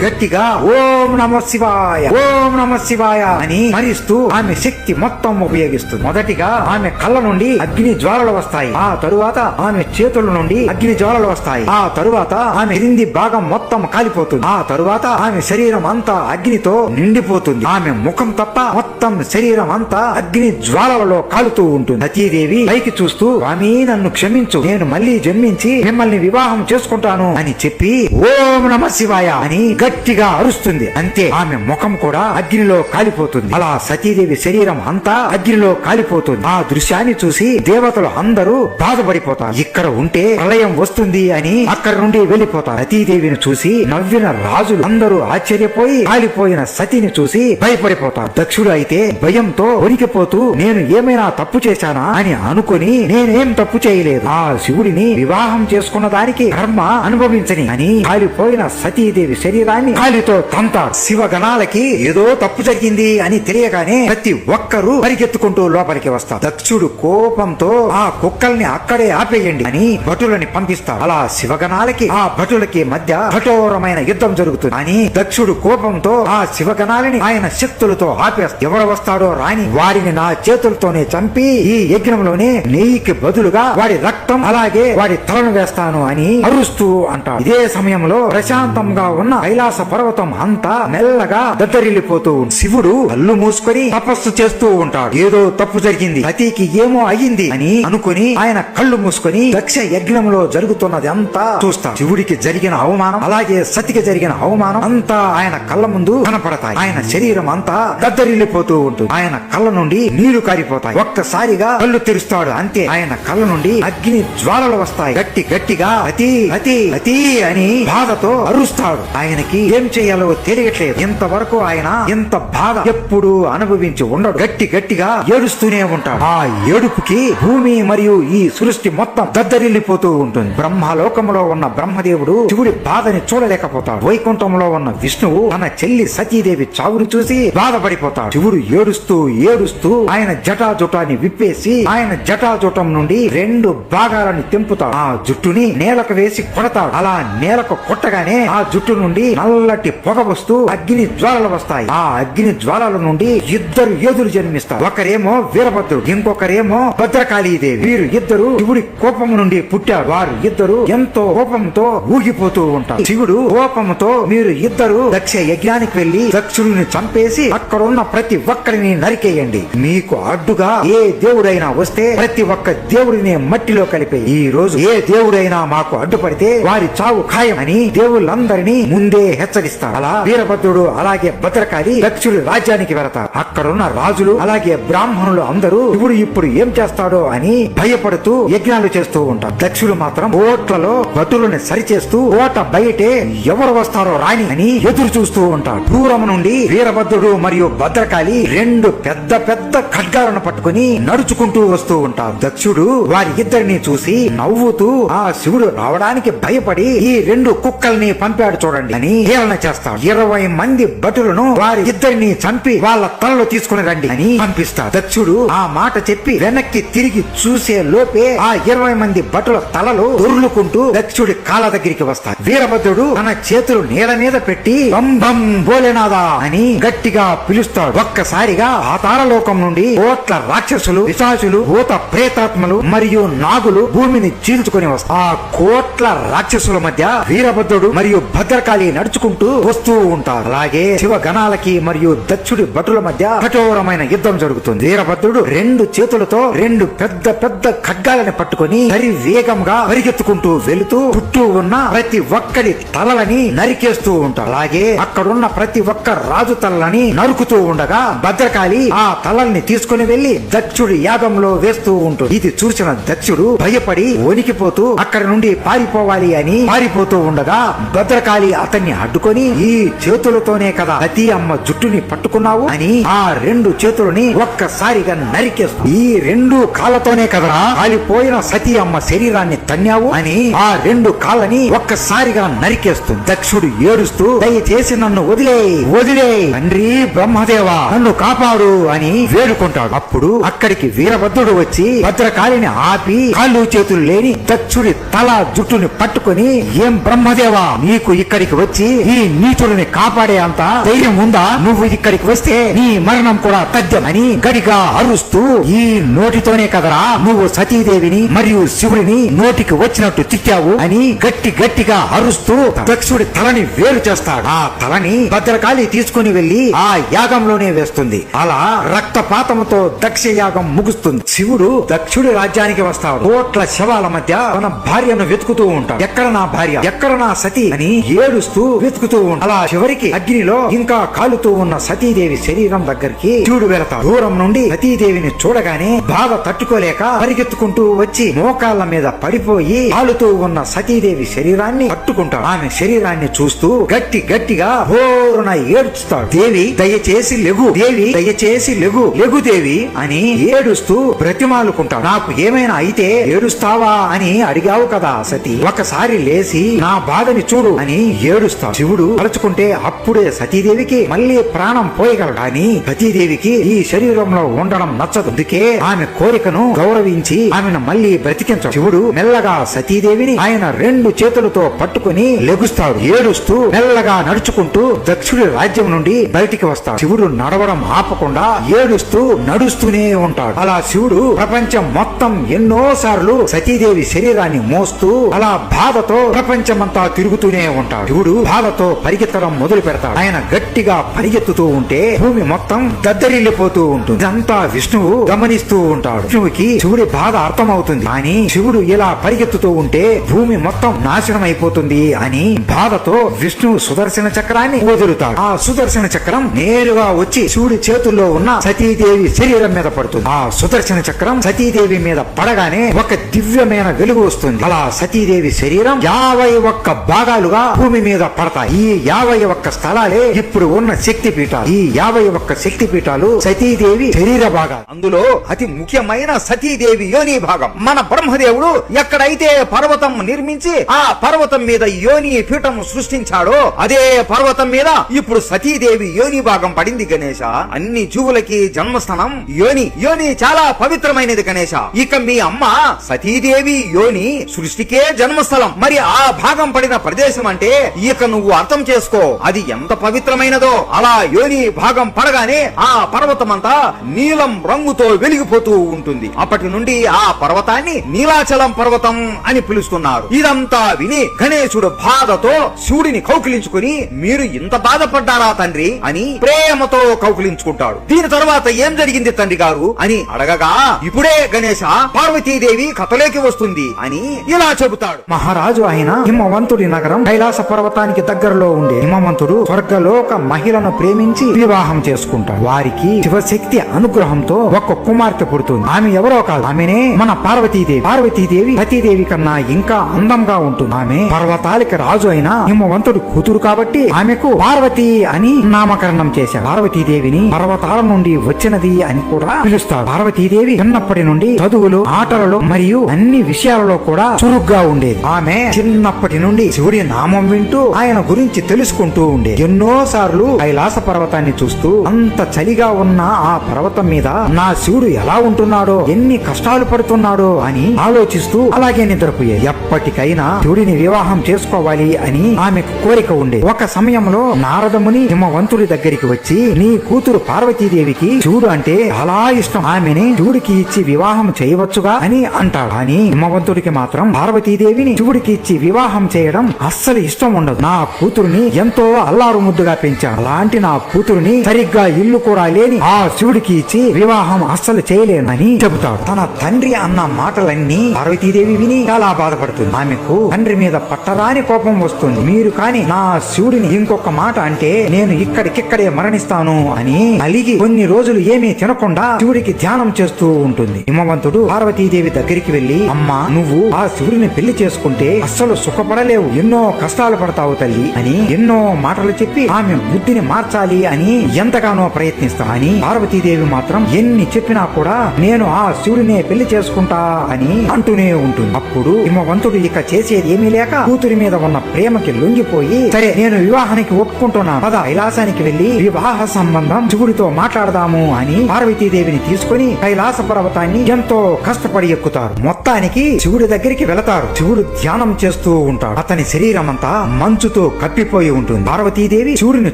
గట్టిగా ఓం నమః శివాయ, ఓం నమః శివాయ అని మరిస్తూ ఆమె శక్తి మొత్తం ఉపయోగిస్తుంది. మొదటిగా ఆమె కళ్ళ నుండి అగ్ని జ్వాలలు వస్తాయి, ఆ తరువాత ఆమె చేతుల నుండి అగ్ని జ్వాలలు వస్తాయి, ఆ తరువాత ఆమె క్రింది భాగం మొత్తం కాలిపోతుంది, ఆ తరువాత ఆమె శరీరం అంతా అగ్నితో నిండిపోతుంది. ఆమె ముఖం తప్ప మొత్తం శరీరం అంతా అగ్ని జ్వాలలలో కాలుతూ ఉంటుంది. సతీదేవి పైకి చూస్తూ, స్వామి నన్ను క్షమించు, నేను మళ్ళీ జన్మించి మిమ్మల్ని వివాహం చేసుకుంటాను అని చెప్పి ఓం నమః శివాయ అని గట్టిగా అరుస్తుంది. అంతే, ఆమె ముఖం కూడా అగ్నిలో కాలిపోతుంది. ఉంటుంది. అలా సతీదేవి శరీరం అంతా అగ్నిలో కాలిపోతుంది. ఆ దృశ్యాన్ని చూసి దేవతలు అందరూ బాధపడిపోతారు. ఇక్కడ ఉంటే ప్రళయం వస్తుంది అని అక్కడి నుండి వెళ్లిపోతారు. సతీదేవిని చూసి నవ్విన రాజులు అందరూ ఆశ్చర్యపోయి కాలిపోయిన సతీని చూసి భయపడిపోతారు. దక్షుడు అయితే భయంతో వణికిపోతూ నేను ఏమైనా తప్పు చేశానా అని అనుకుని నేనేం తప్పు చేయలేదు, ఆ శివుడిని వివాహం చేసుకున్న దానికి కర్మ అనుభవించని అని కాలిపోయిన సతీదేవి శరీరాన్ని కాలితో తంతాడు. శివగణాలకి ఏదో తప్పు జరిగింది అని తెలియగానే ప్రతి ఒక్కరూ పరిగెత్తుకుంటూ లోపలికి వస్తారు. దక్షుడు కోపంతో ఆ కుక్కల్ని అక్కడే ఆపేయండి అని భటులని పంపిస్తాడు. అలా శివగణాలకి ఆ భటులకి మధ్య కఠోరమైన యుద్ధం జరుగుతుంది. అని దక్షుడు కోపంతో ఆ శివగణాలని ఆయన శక్తులతో ఆపేస్తాడు. ఎవరు వస్తాడో రాని వారిని నా చేతులతోనే చంపి ఈ యజ్ఞంలోనే నెయ్యికి బదులుగా వాడి రక్తం అలాగే వాడి తలను వేస్తాను అని అరుస్తూ అంటాడు. ఇదే సమయంలో ప్రశాంతంగా ఉన్న కైలాస పర్వతం అంతా మెల్లగా దద్దరిల్లిపోతూ శివుడు కళ్ళు మూసుకొని తపస్సు చేస్తూ ఉంటాడు. ఏదో తప్పు జరిగింది, సతీకి ఏమో అయ్యింది అని అనుకుని ఆయన కళ్ళు మూసుకొని దక్ష యజ్ఞంలో జరుగుతున్నది అంతా చూస్తాడు. శివుడికి జరిగిన అవమానం అలాగే సతికి జరిగిన అవమానం అంతా ఆయన కళ్ళ ముందు కనపడతాయి. ఆయన శరీరం అంతా దద్దరిల్లిపోతూ ఉంటుంది. ఆయన కళ్ళ నుండి నీళ్లు కారిపోతాయి. ఒక్కసారిగా కళ్ళు తెరుస్తాడు. అంతే, ఆయన కళ్ళ నుండి అగ్ని జ్వాలలు వస్తాయి. గట్టి గట్టిగా అతి అతి అతి అని బాధతో అరుస్తాడు. ఆయనకి ఏం చేయాలో తెలియట్లేదు. ఇంతవరకు ఆయన ఇంత బాధ ఎప్పుడు అనుభవించి ఉండడు. గట్టి గట్టిగా ఏడుస్తూనే ఉంటాడు. ఆ ఏడుపుకి భూమి మరియు ఈ సృష్టి మొత్తం దద్దరిల్లిపోతూ ఉంటుంది. బ్రహ్మలోకంలో ఉన్న బ్రహ్మదేవుడు శివుడి బాధని చూడలేకపోతాడు. వైకుంఠంలో ఉన్న విష్ణువు తన చెల్లి సతీదేవి చావును చూసి బాధపడిపోతాడు. శివుడు ఏడుస్తూ ఏడుస్తూ ఆయన జటాజుటాన్ని విప్పేసి ఆయన జటాజుటం నుండి 2 భాగాలను తెంపుతాడు. ఆ జుట్టుని నేలకు వేసి కొడతాడు. అలా నేలకు కొట్టగానే ఆ జుట్టు నుండి నల్లటి పొగ వస్తూ అగ్ని జ్వాలలు వస్తాయి. ఆ అగ్ని జ్వాలల నుండి 2 యోధులు జన్మిస్తారు. ఒకరేమో వీరభద్రుడు, ఇంకొకరేమో భద్రకాళీదేవి. వీరు ఇద్దరు శివుడి కోపం నుండి పుట్టారు. వారు ఇద్దరు ఎంతో కోపంతో ఊగిపోతూ ఉంటారు. శివుడు కోపంతో మీరు ఇద్దరు దక్ష యజ్ఞానికి వెళ్లి దక్షుడిని చంపేసి అక్కడున్న ప్రతి ఒక్కరిని నరికేయండి. మీకు అడ్డుగా ఏ దేవుడైనా వస్తే ప్రతి ఒక్క దేవుడిని మట్టిలో కలిపే. ఈ రోజు ఏ దేవుడైనా మాకు అడ్డుపడితే వారి చావు ఖాయం అని దేవుళ్ళందరినీ ముందే హెచ్చరిస్తారు. అలా వీరభద్రుడు అలాగే భద్రకాళి దక్షుడి రాజ్యానికి వెళతారు. అక్కడున్న రాజులు అలాగే బ్రాహ్మణులు అందరూ శివుడు ఇప్పుడు ఏం చేస్తాడో అని భయపడుతూ యజ్ఞాలు చేస్తూ ఉంటారు. దక్షుడు మాత్రం కోట్లలో భటులను సరిచేస్తూ కోట బయటే ఎవరు వస్తారో రాని అని ఎదురు చూస్తూ ఉంటాడు. దూరం నుండి వీరభద్రుడు మరియు భద్రకాళి 2 పెద్ద పెద్ద ఖడ్గాలను పట్టుకుని నడుచుకుంటూ వస్తూ ఉంటారు. దక్షుడు వారి ఇద్దరిని చూసి నవ్వుతూ ఆ శివుడు రావడానికి భయపడి ఈ 2 కుక్కల్ని పంపాడు చూడండి అని హేళన చేస్తాడు. 20 మంది భటులను వారి ఇద్దరిని చంపి వాళ్ళ తలలు తీసుకుని రండి అని పంపిస్తాడు. దక్షుడు ఆ మాట చెప్పి వెనక్కి తిరిగి చూసే లోపే ఆ 20 మంది భటుల తలలు దొర్లుకుంటూ దక్షుడి కాళ్ళ దగ్గరికి వస్తాయి. వీరభద్రుడు తన చేతులు నేల మీద పెట్టి బం బం భోలేనాథా అని గట్టిగా పిలుస్తాడు. ఒక్కసారిగా పాతాళలోకం నుండి కోట్ల రాక్షసులు, పిశాచులు, భూత ప్రేతాత్మలు మరియు నాగులు భూమిని చీల్చుకుని వస్తారు. ఆ కోట్ల రాక్షసుల మధ్య వీరభద్రుడు మరియు భద్రకాళి నడుచుకుంటూ వస్తూ ఉంటారు. అలాగే శివగణాలకి మరియు దక్షుడి భటుల మధ్య కఠోరమైన యుద్ధం జరుగుతుంది. వీరభద్రుడు 2 చేతులతో 2 పెద్ద పెద్ద ఖడ్గాలని పట్టుకుని వేగంగా పరిగెత్తుకుంటూ వెళుతూ చుట్టూ ఉన్న ప్రతి ఒక్కడి తలలని నరికేస్తూ ఉంటారు. అలాగే అక్కడున్న ప్రతి ఒక్క రాజు తలని నరుకుతూ ఉండగా భద్రకాళి ఆ తలల్ని తీసుకుని వెళ్లి దక్షుడి యాగంలో వేస్తూ ఉంటుంది. ఇది చూసిన దక్షుడు భయపడి వణికిపోతూ అక్కడి నుండి పారిపోవాలి అని పారిపోతూ ఉండగా భద్రకాళి అతన్ని అడ్డుకొని ఈ చేతులతోనే కదా సతీ అమ్మ జుట్టుని పట్టుకున్నావు అని ఆ 2 చేతులని ఒక్కసారిగా నరికేస్తుంది. ఈ 2 కాళ్ళతోనే కదరా కాలిపోయిన సతీ అమ్మ శరీరాన్ని తన్నావు అని ఆ 2 కాళ్ళని ఒక్కసారిగా నరికేస్తుంది. దక్షుడు ఏడుస్తూ దయచేసి నన్ను వదిలే తండ్రి బ్రహ్మదేవా నన్ను కాపాడు అని వేడుకుంటాడు. అప్పుడు అక్కడికి వీరభద్రుడు వచ్చి భద్రకాళిని ఆపి కాళ్ళు చేతులు లేని దక్షుడి తల జుట్టుని పట్టుకుని ఏం బ్రహ్మదేవా నీకు ఇక్కడికి వచ్చి ఈ నీచుడిని కాపాడే అంత ధైర్యం ఉందా? నువ్వు ఇక్కడికి వస్తే నీ మరణం కూడా తథ్యం అని గడిగా అరుస్తూ ఈ నోటితోనే కదరా నువ్వు సతీదేవిని మరియు శివుడిని నోటికి వచ్చినట్టు తిట్టావు అని గట్టిగా అరుస్తూ దక్షుడి తలని వేరు చేస్తాడు. ఆ తలని భద్రకాళి తీసుకుని వెళ్లి ఆ యాగంలోనే వేస్తుంది. అలా రక్తపాతంతో దక్ష యాగం ముగుస్తుంది. శివుడు దక్షుడి రాజ్యానికి వస్తాడు. కోట్ల శవాల మధ్య తన భార్యను వెతుకుతూ ఉంటాడు. ఎక్కడ నా భార్య, ఎక్కడ నా సతీ అని ఏడుస్తూ వెతుకుతూ ఉంటాడు. అలా చివరికి అగ్నిలో ఇంకా కాలుతూ ఉన్న సతీదేవి సతీదేవి శరీరం దగ్గరికి శివుడు వెళతాడు. దూరం నుండి సతీదేవిని చూడగానే బాధ తట్టుకోలేక పరిగెత్తుకుంటూ వచ్చి మోకాళ్ళ మీద పడిపోయి కాలుతూ ఉన్న సతీదేవి శరీరాన్ని పట్టుకుంటాడు. ఆమె శరీరాన్ని చూస్తూ గట్టిగా హోరున ఏడుస్తాడు. దేవి దయచేసి లెగు, దేవి దయచేసి లెగు, లెగు దేవి అని ఏడుస్తూ బ్రతిమాలుకుంటాడు. నాకు ఏమైనా అయితే ఏడుస్తావా అని అడిగావు కదా సతీ, ఒకసారి లేచి నా బాధని చూడు అని ఏడుస్తాడు. శివుడు తలుచుకుంటే అప్పుడే సతీదేవికి మళ్ళీ ప్రాణం పోయగలడు. కానీ సతీదేవికి ఈ శరీరంలో ఉండడం నచ్చదు. అందుకే ఆమె కోరికను గౌరవించి ఆమెను మళ్ళీ బ్రతికించడు. శివుడు మెల్లగా సతీదేవిని ఆయన 2 చేతులతో పట్టుకుని లెగుస్తాడు. ఏడుస్తూ మెల్లగా నడుచుకుంటూ దక్షుడి రాజ్యం నుండి బయటికి వస్తాడు. శివుడు నడవడం ఆపకుండా ఏడుస్తూ నడుస్తూనే ఉంటాడు. అలా శివుడు ప్రపంచం మొత్తం ఎన్నో సార్లు సతీదేవి శరీరాన్ని మోస్తూ అలా బాధతో ప్రపంచమంతా తిరుగుతూనే ఉంటాడు. శివుడు బాధతో పరిగెత్తడం మొదలు పెడతాడు. ఆయన గట్టిగా పరిగెత్తుతూ ఉంటే భూమి మొత్తం దద్దరిల్లిపోతూ ఉంటుంది. ఇదంతా విష్ణువు గమనిస్తూ ఉంటాడు. విష్ణువుకి శివుడి బాధ అర్థమవుతుంది. కానీ శివుడు ఇలా పరిగెత్తుతూ ఉంటే భూమి మొత్తం నాశనం అయిపోతుంది అని బాధతో విష్ణువు సుదర్శన చక్రాన్ని వదులుతాడు. ఆ సుదర్శన చక్రం నేరుగా వచ్చి శివుడి చేతుల్లో ఉన్న సతీదేవి శరీరం మీద పడుతుంది. ఆ సుదర్శన చక్రం సతీదేవి మీద పడగానే ఒక దివ్యమైన వెలుగు వస్తుంది. అలా సతీదేవి శరీరం 51 భాగాలుగా భూమి మీద పడతాయి. ఈ 51 స్థలాలే ఇప్పుడు ఉన్న శక్తి పీఠాలు. ఈ 51 శక్తి పీఠాలు సతీదేవి శరీర భాగాలు. అందులో అతి ముఖ్యమైన సతీదేవి యోని భాగం. మన బ్రహ్మదేవుడు ఎక్కడైతే పర్వతం నిర్మించి ఆ పర్వతం మీద యోని పీఠం సృష్టించాడో అదే పర్వతం మీద ఇప్పుడు సతీదేవి యోని భాగం పడింది గణేశ. అన్ని జీవులకి జన్మస్థానం యోని. యోని చాలా పవిత్రమైనది గణేశ. ఇక మీ అమ్మ సతీదేవి యోని సృష్టికే జన్మస్థలం. మరి ఆ భాగం పడిన ప్రదేశం అంటే ఇక నువ్వు అర్థం చేసుకో అది ఎంత పవిత్రమైనదో. అలా యోని భాగం పడగానే ఆ పర్వతమంతా నీలం రంగుతో వెలిగిపోతూ ఉంటుంది. అప్పటి నుండి ఆ పర్వతాన్ని నీలాచలం పర్వతం అని పిలుస్తున్నారు. ఇదంతా విని గణేశుడు బాధతో శివుడిని కౌకిలించుకుని మీరు ఇంత బాధపడ్డారా తండ్రి అని ప్రేమతో కౌకిలించుకుంటాడు. దీని తర్వాత ఏం జరిగింది తండ్రి గారు అని అడగగా ఇప్పుడే గణేశ పార్వతీదేవి కథలోకి వస్తుంది అని ఇలా చెబుతాడు. మహారాజు అయిన హిమవంతుడి నగరం కైలాస పర్వతానికి దగ్గరలో ఉండే హిమవంతుడు స్వర్గలోక మహిళను ప్రేమించి వివాహం చేసుకుంటాడు. వారికి శివశక్తి అనుగ్రహంతో ఒక కుమార్తె పుడుతుంది. ఆమె ఎవరో కాదు, ఆమెనే మన పార్వతీదేవి. పార్వతీదేవి సతీదేవి కన్నా ఇంకా అందంగా ఉంటుంది. ఆమె పర్వతాలకి రాజు అయిన హిమవంతుడి కూతురు కాబట్టి ఆమెకు పార్వతి అని నామకరణం చేశారు. పార్వతీదేవిని పర్వతాల నుండి వచ్చినది అని కూడా పిలుస్తారు. పార్వతీదేవి చిన్నప్పటి నుండి చదువులు, ఆటలలో మరియు అన్ని విషయాలలో కూడా చురుగ్గా ఉండేది. ఆమె చిన్నప్పటి నుండి శివుడి నామం వింటూ ఆయన గురించి తెలుసుకుంటూ ఉండేది. ఎన్నో సార్లు కైలాస పర్వతాన్ని చూస్తూ అంత చలిగా ఉన్న ఆ పర్వతం మీద నా శివుడు ఎలా ఉంటున్నాడో, ఎన్ని కష్టాలు పడుతున్నాడో అని ఆలోచిస్తూ అలాగే నిద్రపోయేది. ఎప్పటికైనా శివుడిని వివాహం చేసుకోవాలి అని ఆమెకు కోరిక ఉండేది. ఒక సమయంలో నారదముని హిమవంతుడి దగ్గరికి వచ్చి నీ కూతురు పార్వతీదేవికి శివుడు అంటే చాలా ఇష్టం, ఆమెని శివుడికి ఇచ్చి వివాహం చేయవచ్చుగా అని అంటాడు. కానీ హిమవంతుడికి మాత్రం పార్వతీదేవిని శివుడికి ఇచ్చి వివాహం చేయడం అస్సలు ఇష్టం ఉండదు. నా కూతురుని ఎంతో అల్లారు ముద్దుగా పెంచాను, అలాంటి నా కూతురుని సరిగ్గా ఇల్లు కూడా లేని ఆ శివుడికి ఇచ్చి వివాహం అస్సలు చేయలేను అని చెబుతాడు. తన తండ్రి అన్న మాటలన్నీ పార్వతీదేవి విని చాలా బాధపడుతుంది. ఆమెకు తండ్రి మీద పట్టరాని కోపం వస్తుంది. మీరు కాని నా శివుడిని ఇంకొక మాట అంటే నేను ఇక్కడికిక్కడే మరణిస్తాను అని అలిగి కొన్ని రోజులు ఏమీ తినకుండా శివుడికి ధ్యానం చేస్తూ ఉంటుంది. హిమవంతుడు పార్వతీదేవి దగ్గరికి వెళ్లి అమ్మా నువ్వు ఆ శివుడిని పెళ్లి చేసుకుంటే అస్సలు సుఖపడలేవు, ఎన్నో కష్టాలు పడతావు తల్లి అని ఎన్నో మాటలు చెప్పి ఆమె బుద్ధిని మార్చాలి అని ఎంతగానో ప్రయత్నిస్తా. అని పార్వతీదేవి మాత్రం ఎన్ని చెప్పినా కూడా నేను ఆ శివుడినే పెళ్లి చేసుకుంటా అని అంటూనే ఉంటుంది. అప్పుడు హిమవంతుడు ఇక చేసేది ఏమీ లేక కూతురి మీద ఉన్న ప్రేమకి లొంగిపోయి సరే నేను వివాహానికి ఒప్పుకుంటున్నా, పద కైలాసానికి వెళ్లి వివాహ సంబంధం శివుడితో మాట్లాడదాము అని పార్వతీదేవిని తీసుకుని కైలాస పర్వతాన్ని ఎంతో కష్టపడి ఎక్కుతారు. మొత్తానికి శివుడి దగ్గరికి వెళతారు. శివుడు ధ్యానం చేస్తూ ఉంటాడు. అతని శరీరం అంతా మంచుతో కప్పిపోయి ఉంటుంది. పార్వతీదేవి శివుడిని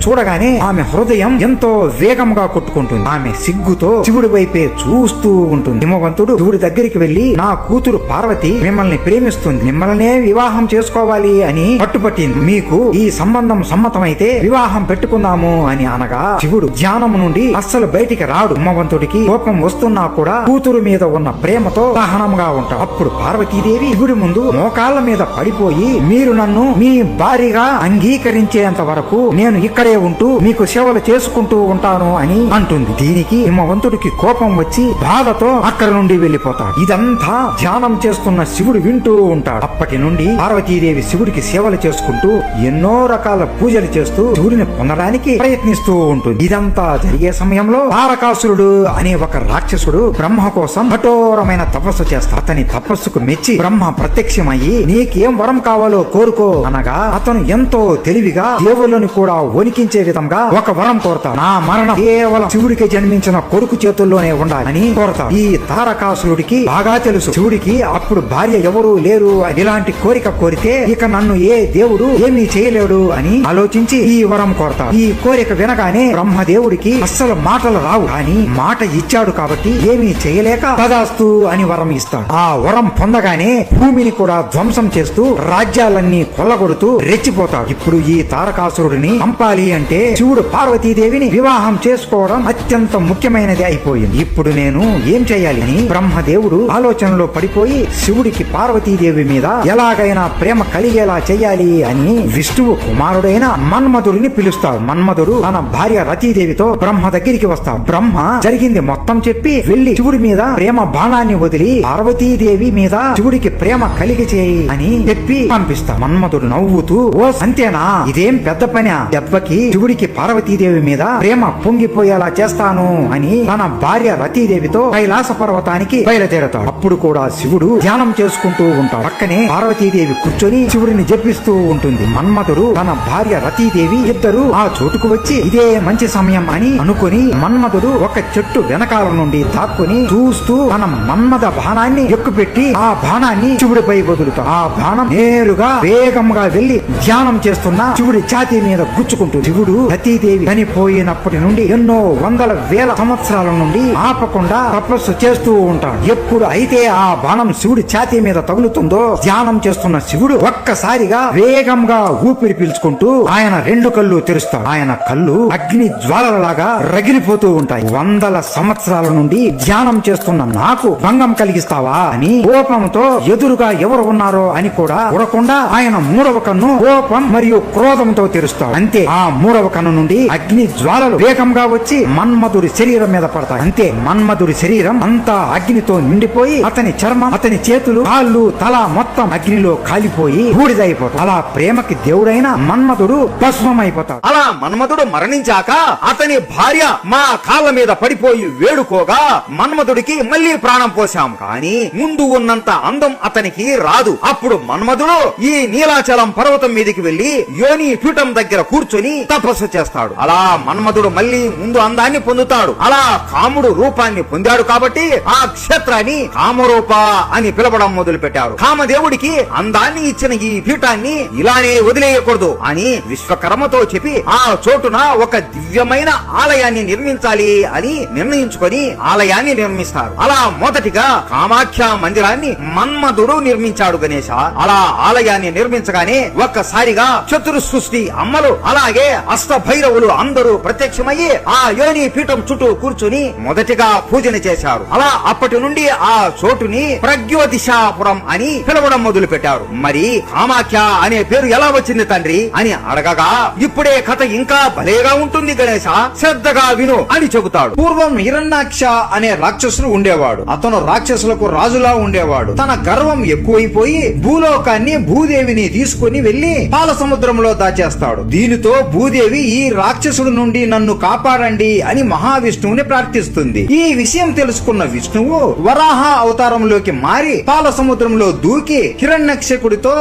చూడగానే ఆమె హృదయం ఎంతో వేగంగా కొట్టుకుంటుంది. ఆమె సిగ్గుతో శివుడి వైపే చూస్తూ ఉంటుంది. హిమవంతుడు శివుడి దగ్గరికి వెళ్లి నా కూతురు పార్వతి మిమ్మల్ని ప్రేమిస్తుంది, మిమ్మల్నే వివాహం చేసుకోవాలి అని పట్టుపట్టింది, మీకు ఈ సంబంధం సమ్మతమైతే వివాహం పెట్టుకుందాము అని అనగా శివుడు ధ్యానం నుండి అస్సలు బయటికి రాడు. హిమవంతుడికి కోపం వస్తున్నా కూడా కూతురు మీద ఉన్న ప్రేమతో సహనంగా ఉంటాడు. అప్పుడు పార్వతీదేవి శివుడి ముందు మోకాళ్ళ మీద పడిపోయి మీరు నన్ను మీ భార్యగా అంగీకరించేంత వరకు నేను ఇక్కడే ఉంటూ మీకు సేవలు చేసుకుంటూ ఉంటాను అని అంటుంది. దీనికి హిమవంతుడికి కోపం వచ్చి బాధతో అక్కడి నుండి వెళ్లిపోతాడు. ఇదంతా ధ్యానం చేస్తున్న శివుడు వింటూ ఉంటాడు. అప్పటి నుండి పార్వతీదేవి శివుడికి సేవలు చేసుకుంటూ ఎన్నో రకాల పూజలు చేస్తూ శివుడిని పొందడానికి ప్రయత్నిస్తూ ఉంటుంది. ఇదంతా జరిగే సమయంలో తారకాసురుడు అనే ఒక రాక్షసుడు బ్రహ్మ కోసం కఠోరమైన తపస్సు చేస్తాడు. అతని తపస్సుకు మెచ్చి బ్రహ్మ ప్రత్యక్షమయ్యి నీకేం వరం కావాలో కోరుకో అనగా అతను ఎంతో తెలివిగా దేవుళ్ళని కూడా వణికించే విధంగా ఒక వరం కోరతాడు. నా మరణం కేవలం శివుడికి జన్మించిన కొడుకు చేతుల్లోనే ఉండాలని కోరతాడు. ఈ తారకాసురుడికి బాగా తెలుసు శివుడికి అప్పుడు భార్య ఎవరు లేరు. ఇలాంటి కోరిక కోరితే ఇక నన్ను ఏ దేవుడు ఏమీ చేయలేడు అని ఆలోచించి ఈ వరం కోరతాడు. ఈ కోరిక వినగానే బ్రహ్మదేవుడికి అస్సలు మాటలు రావు. కానీ మాట ఇచ్చాడు కాబట్టి ఏమీ చేయలేక తదాస్తు అని వరం ఇస్తాడు. ఆ వరం పొందగానే భూమిని కూడా ధ్వంసం చేస్తూ రాజ్యాలన్నీ కొల్లగొడుతూ రెచ్చిపోతాడు. ఇప్పుడు ఈ తారకాసురుడిని చంపాలి అంటే శివుడు పార్వతీదేవిని వివాహం చేసుకోవడం అత్యంత ముఖ్యమైనది అయిపోయింది. ఇప్పుడు నేను ఏం చేయాలి అని బ్రహ్మదేవుడు ఆలోచనలో పడిపోయి శివుడికి పార్వతీదేవి మీద ఎలాగైనా ప్రేమ కలిగేలా చెయ్యాలి అని విష్ణువు కుమారుడైన మన్మధుడిని పిలుస్తాడు. మన్మధుడు తన భార్య రతీదేవితో బ్రహ్మ దగ్గరికి వస్తాడు. బ్రహ్మ జరిగింది మొత్తం చెప్పి వెళ్లి శివుడి మీద ప్రేమ బాణాన్ని వదిలి పార్వతీదేవి మీద శివుడికి ప్రేమ కలిగి చేయి అని చెప్పి పంపిస్తాడు. మన్మధుడు నవ్వుతూ ఓ అంతేనా, ఇదేం పెద్ద పని, దెబ్బకి శివుడికి పార్వతీదేవి మీద ప్రేమ పొంగిపోయేలా చేస్తాను అని తన భార్య రతీదేవితో కైలాస పర్వతానికి బయలుదేరతాడు. అప్పుడు కూడా శివుడు ధ్యానం చేసుకుంటూ ఉంటాడు. పక్కనే పార్వతీదేవి కూర్చొని శివుడిని జపిస్తూ ఉంటుంది. మన్మధుడు తన భార్య రతీదేవి ఇద్దరు ఆ చోటుకు వచ్చి ఇదే మంచి సమయం అని అనుకుని మన్మధుడు ఒక చెట్టు వెనకాల నుండి దాక్కుని చూస్తూ తన మన్మథ బాణాన్ని ఎక్కుపెట్టి ఆ బాణాన్ని శివుడిపై వదులుతాడు. ఆ బాణం నేరుగా వేగంగా వెళ్లి ధ్యానం చేస్తున్న శివుడి ఛాతీ మీద గుచ్చుకుంటుంది. శివుడు రతీదేవి చనిపోయినప్పటి నుండి ఎన్నో వందల వేల సంవత్సరాల నుండి ఆపకుండా తపస్సు చేస్తూ ఉంటాడు. ఎప్పుడు అయితే ఆ బాణం శివుడి ఛాతీ మీద తగులుతుందో ధ్యానం చేస్తున్న శివుడు ఒక్కసారిగా వేగంగా ఊపిరి పీల్చుకుంటూ ఆయన రెండు కళ్ళు తెరుస్తాడు. ఆయన కళ్ళు అగ్ని జ్వాలలాగా రగిలిపోతూ ఉంటాయి. వందల సంవత్సరాల నుండి ధ్యానం చేస్తున్న నాకు భంగం కలిగిస్తావా అని కోపంతో ఎదురుగా ఎవరు ఉన్నారో అని కూడా చూడకుండా ఆయన మూడవ కన్ను కోపం మరియు క్రోధంతో తెరుస్తాడు. అంతే ఆ మూడవ కన్ను నుండి అగ్ని జ్వాలలు వేగంగా వచ్చి మన్మధుడి శరీరం మీద పడతాయి. అంతే మన్మధుడి శరీరం అంతా అగ్నితో నిండిపోయి అతని చర్మం, అతని చేతులు, కాళ్ళు, తల మొత్తం అగ్నిలో కాలిపోయి బూడిదైపోతాడు. అలా ప్రేమకి దేవుడైన మన్మధుడు భస్మమైపోతాడు. అలా మన్మధుడు మరణించాక అతని భార్య మా కాళ్ళ మీద పడిపోయి వేడుకోగా మన్మధుడికి మళ్లీ ప్రాణం పోశాము. కానీ ముందు ఉన్నంత అందం అతనికి రాదు. అప్పుడు మన్మధుడు ఈ నీలాచలం పర్వతం మీదకి వెళ్లి యోని పీఠం దగ్గర కూర్చొని తపస్సు చేస్తాడు. అలా మన్మధుడు మళ్లీ ముందు అందాన్ని పొందుతాడు. అలా కాముడు రూపాన్ని పొందాడు కాబట్టి ఆ క్షేత్రాన్ని కామరూప అని పిలవడం మొదలు పెట్టారు. కామదేవుడికి అందాన్ని ఇచ్చిన ఈ పీఠాన్ని ఇలానే వదిలేయకూడదు అని విశ్వకర్మతో చెప్పి ఆ చోటున ఒక దివ్యమైన ఆలయాన్ని నిర్మించాలి అని నిర్ణయించుకొని ఆలయాన్ని నిర్మిస్తారు. అలా మొదటిగా కామాఖ్య మందిరాన్ని మన్మధుడు నిర్మించాడు గణేశ. అలా ఆలయాన్ని నిర్మించగానే ఒక్కసారిగా చతుర్సృష్టి అమ్మలు అలాగే అష్ట భైరవులు అందరూ ప్రత్యక్షమయ్యి ఆ యోని పీఠం చుట్టూ కూర్చుని మొదటిగా పూజన చేశారు. అలా అప్పటి నుండి ఆ చోటుని ప్రజ్యోతిషాపురం అని పిలవడం మొదలు పెట్టారు. మరి కామాఖ్య అనే పేరు ఎలా వచ్చింది తండ్రి అని అడగగా ఇప్పుడే కథ ఇంకా భలేగా ఉంటుంది గణేశ, శ్రద్ధగా విను అని చెబుతాడు. పూర్వం హిరణ్యాక్ష అనే రాక్షసుడు ఉండేవాడు. అతను రాక్షసులకు రాజులా ఉండేవాడు. తన గర్వం ఎక్కువైపోయి భూలోకాన్ని, భూదేవిని తీసుకుని వెళ్లి పాల సముద్రంలో దాచేస్తాడు. దీనితో భూదేవి ఈ రాక్షసుడు నుండి నన్ను కాపాడండి అని మహావిష్ణువుని ప్రార్థిస్తుంది. ఈ విషయం తెలుసుకున్న విష్ణువు వరాహ అవతారంలోకి మారి పాల సముద్రంలో దూకి హిరణ్యక్షకుడితో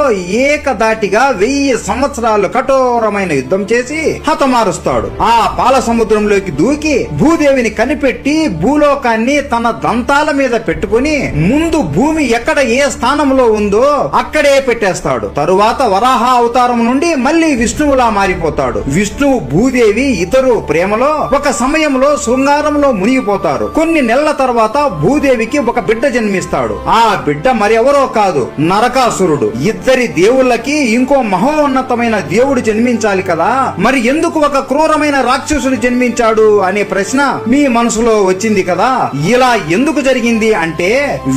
ఏకదాటిగా 1000 సంవత్సరాలు కఠోరమైన యుద్ధం చేసి హతమారుస్తాడు. ఆ పాల సముద్రంలోకి దూకి భూదేవిని కనిపెట్టి భూలోకాన్ని తన దంతాల మీద పెట్టుకుని ముందు భూమి ఎక్కడ ఏ స్థానంలో ఉందో అక్కడే పెట్టేస్తాడు. తరువాత వరాహ అవతారం నుండి మళ్లీ విష్ణువులా మారిపోతాడు. విష్ణువు, భూదేవి ఇద్దరు ప్రేమలో ఒక సమయంలో శృంగారంలో మునిగిపోతారు. కొన్ని నెలల తర్వాత భూదేవికి ఒక బిడ్డ జన్మిస్తాడు. ఆ బిడ్డ మరెవరో కాదు, నరకాసురుడు. ఇద్దరి దేవుళ్ళకి ఇంకో మహోన్నతమైన దేవుడు జన్మించాలి కదా, మరి ఎందుకు ఒక క్రూరమైన రాక్షసుడు జన్మించాడు అనే ప్రశ్న మీ మనసులో వచ్చింది కదా. ఇలా ఎందుకు జరిగింది అంటే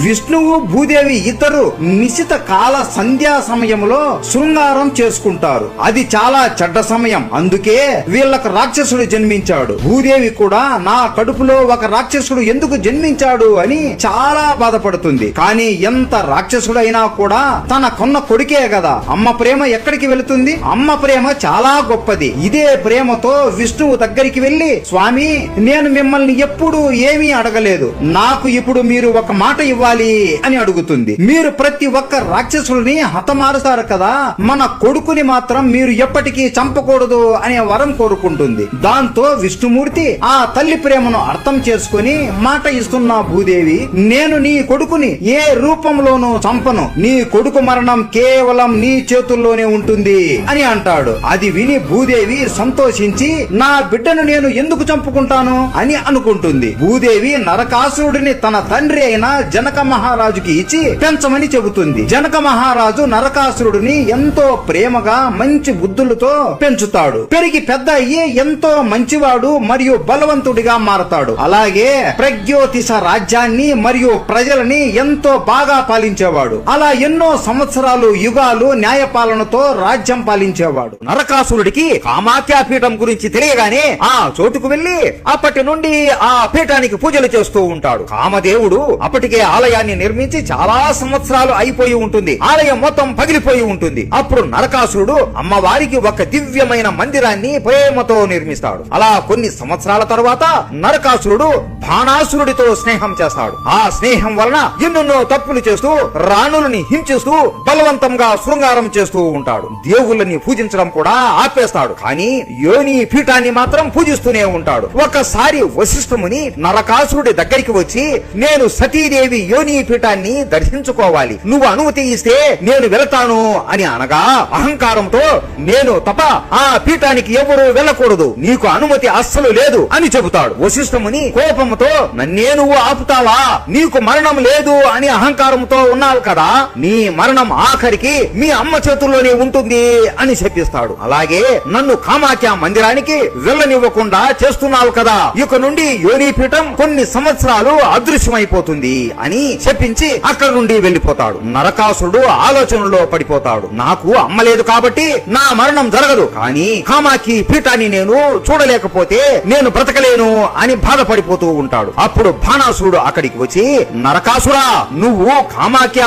విష్ణువు, భూదేవి ఇద్దరు నిశిత కాల సంధ్యా సమయంలో శృంగారం చేసుకుంటారు. అది చాలా చెడ్డ సమయం. అందుకే వీళ్ళకు రాక్షసుడు జన్మించాడు. భూదేవి కూడా నా కడుపులో ఒక రాక్షసుడు ఎందుకు జన్మించాడు అని చాలా బాధపడుతుంది. కానీ ఎంత రాక్షసుడైనా కూడా తన కొన్న కొడుకే కదా. అమ్మ ప్రేమ ఎక్కడికి వెళుతుంది? అమ్మ ప్రేమ చాలా గొప్పది. ఇదే ప్రేమతో విష్ణువు దగ్గరికి వెళ్లి, స్వామి, నేను మిమ్మల్ని ఎప్పుడూ ఏమీ అడగలేదు, నాకు ఇప్పుడు మీరు ఒక మాట ఇవ్వాలి అని అడుగుతుంది. మీరు ప్రతి ఒక్క రాక్షసుడిని హతమారుతారు కదా, మన కొడుకుని మాత్రం మీరు ఎప్పటికీ చంపకూడదు అనే వరం కోరుకుంటుంది. దాంతో విష్ణుమూర్తి ఆ తల్లి ప్రేమను అర్థం చేసుకుని మాట ఇస్తున్న భూదేవి, నేను నీ కొడుకుని ఏ రూపంలోనూ చంపను, నీ కొడుకు మరణం కేవలం నీ చేతుల్లోనే ఉంటుంది అని అంటాడు. అది విని భూదేవి సంతోషించి, నా బిడ్డను నేను ఎందుకు చంపుకుంటాను అని అనుకుంటుంది. భూదేవి నరకాసురుడిని తన తండ్రి అయిన జనక మహారాజుకి ఇచ్చి పెంచమని చెబుతుంది. జనక మహారాజు నరకాసురుడిని ఎంతో ప్రేమగా మంచి బుద్ధులతో పెంచుతాడు. పెరిగి పెద్ద అయ్యి ఎంతో మంచివాడు మరియు బలవంతుడిగా మారతాడు. అలాగే ప్రజ్యోతిష రాజ్యాన్ని మరియు ప్రజలని ఎంతో బాగా పాలించేవాడు. అలా ఎన్నో సంవత్సరాలు, యుగాలు న్యాయపాలనతో రాజ్యం పాలించేవాడు. నరకాసురుడికి కామాఖ్య పీఠం గురించి తెలియగానే ఆ చోటుకు వెళ్లి అప్పటి నుండి ఆ పీఠానికి పూజలు చేస్తూ ఉంటాడు. కామదేవుడు అప్పటికే ఆలయాన్ని నిర్మించి చాలా సంవత్సరాలు అయిపోయి ఉంటుంది. ఆలయం మొత్తం పగిలిపోయి ఉంటుంది. అప్పుడు నరకాసురుడు అమ్మవారికి ఒక దివ్యమైన మందిరాన్ని ప్రేమతో నిర్మిస్తాడు. అలా కొన్ని సంవత్సరాల తరువాత నరకాసురుడు బాణాసురుడితో స్నేహం చేస్తాడు. ఆ స్నేహం వలన ఎన్నెన్నో తప్పులు చేస్తూ రాణులని హింసిస్తూ బలవంతంగా శృంగారం చేస్తూ ఉంటాడు. దేవుళ్ళని పూజించడం కూడా ఆపేస్తాడు. కానీ యోని పీఠాన్ని మాత్రం పూజిస్తూనే ఉంటాడు. ఒకసారి వశిష్ఠముని నరకాసురుడి దగ్గరికి వచ్చి, నేను సతీదేవి యోని పీఠాన్ని దర్శించుకోవాలి, నువ్వు అనుమతి ఇస్తే నేను వెళతాను అని అనగా, అహంకారంతో నేను తప్ప ఆ పీఠానికి ఎవరు వెళ్ళకూడదు, నీకు అనుమతి అస్సలు లేదు అని చెబుతాడు. వశిష్ఠముని కోపంతో, నన్నే నువ్వు ఆపుతావా, నీకు మరణం లేదు అని అహంకారంతో ఉన్నావు కదా, నీ మరణం ఆఖరికి మీ అమ్మ చేతుల్లోనే ఉంటుంది అని చెప్పిస్తాడు. అలాగే నన్ను కామాఖ్య మందిరానికి వెళ్ళనివ్వకుండా చేస్తున్నావు కదా, ఇక నుండి యోని పీఠం కొన్ని సంవత్సరాలు అదృశ్యమైపోతుంది అని చెప్పించి అక్కడి నుండి వెళ్లిపోతాడు. నరకాసురుడు ఆలోచనలో పడిపోతాడు. నాకు అమ్మ లేదు కాబట్టి నా మరణం జరగదు, కానీ కామాఖ్య పీఠాన్ని నేను చూడలేకపోతే నేను బ్రతకలేను అని బాధపడిపోతూ ఉంటాడు. అప్పుడు బాణాసురుడు అక్కడికి వచ్చి, నరకాసురా, నువ్వు కామాఖ్య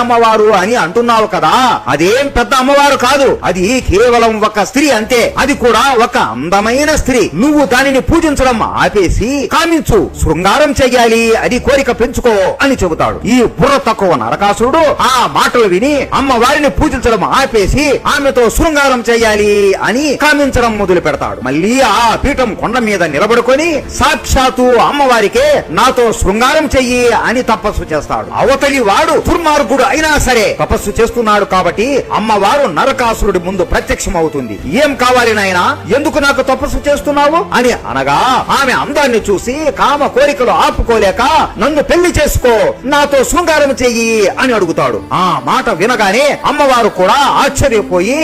అమ్మవారు అని అంటున్నావు కదా, అదేం పెద్ద అమ్మవారు కాదు, అది కేవలం ఒక స్త్రీ అంతే, అది కూడా ఒక అందమైన స్త్రీ. నువ్వు దానిని పూజించడం ఆపేసి కామించు, శృంగారం చెయ్యాలి, అది కోరిక పెంచుకో అని చెబుతాడు. ఈ బుర్ర తక్కువ నరకాసురుడు ఆ మాటలు విని అమ్మవారిని పూజించడం ఆపేసి ఆమెతో శృంగారం చెయ్యాలి అని కామించడం మొదలు పెడతాడు. మళ్ళీ ఆ పీఠం కొండ మీద నిలబడుకొని సాక్షాత్తు అమ్మవారికే నాతో శృంగారం చెయ్యి అని తపస్సు చేస్తాడు. అవతలి వాడు దుర్మార్గుడు అయినా సరే తపస్సు చేస్తున్నాడు కాబట్టి అమ్మవారు నరకాసురుడి ముందు ప్రత్యక్షమవుతుంది. ఏం కావాలి నాయనా, ఎందుకు నాకు తపస్సు చేస్తున్నావు అని అనగా, ఆమె అందాన్ని చూసి కామ కోరికలు ఆపుకోలేక నన్ను పెళ్లి చేసుకో, నాతో శృంగారం చెయ్యి అని అడుగుతాడు. ఆ మాట వినగానే అమ్మవారు కూడా ఆశ్చర్యపోయి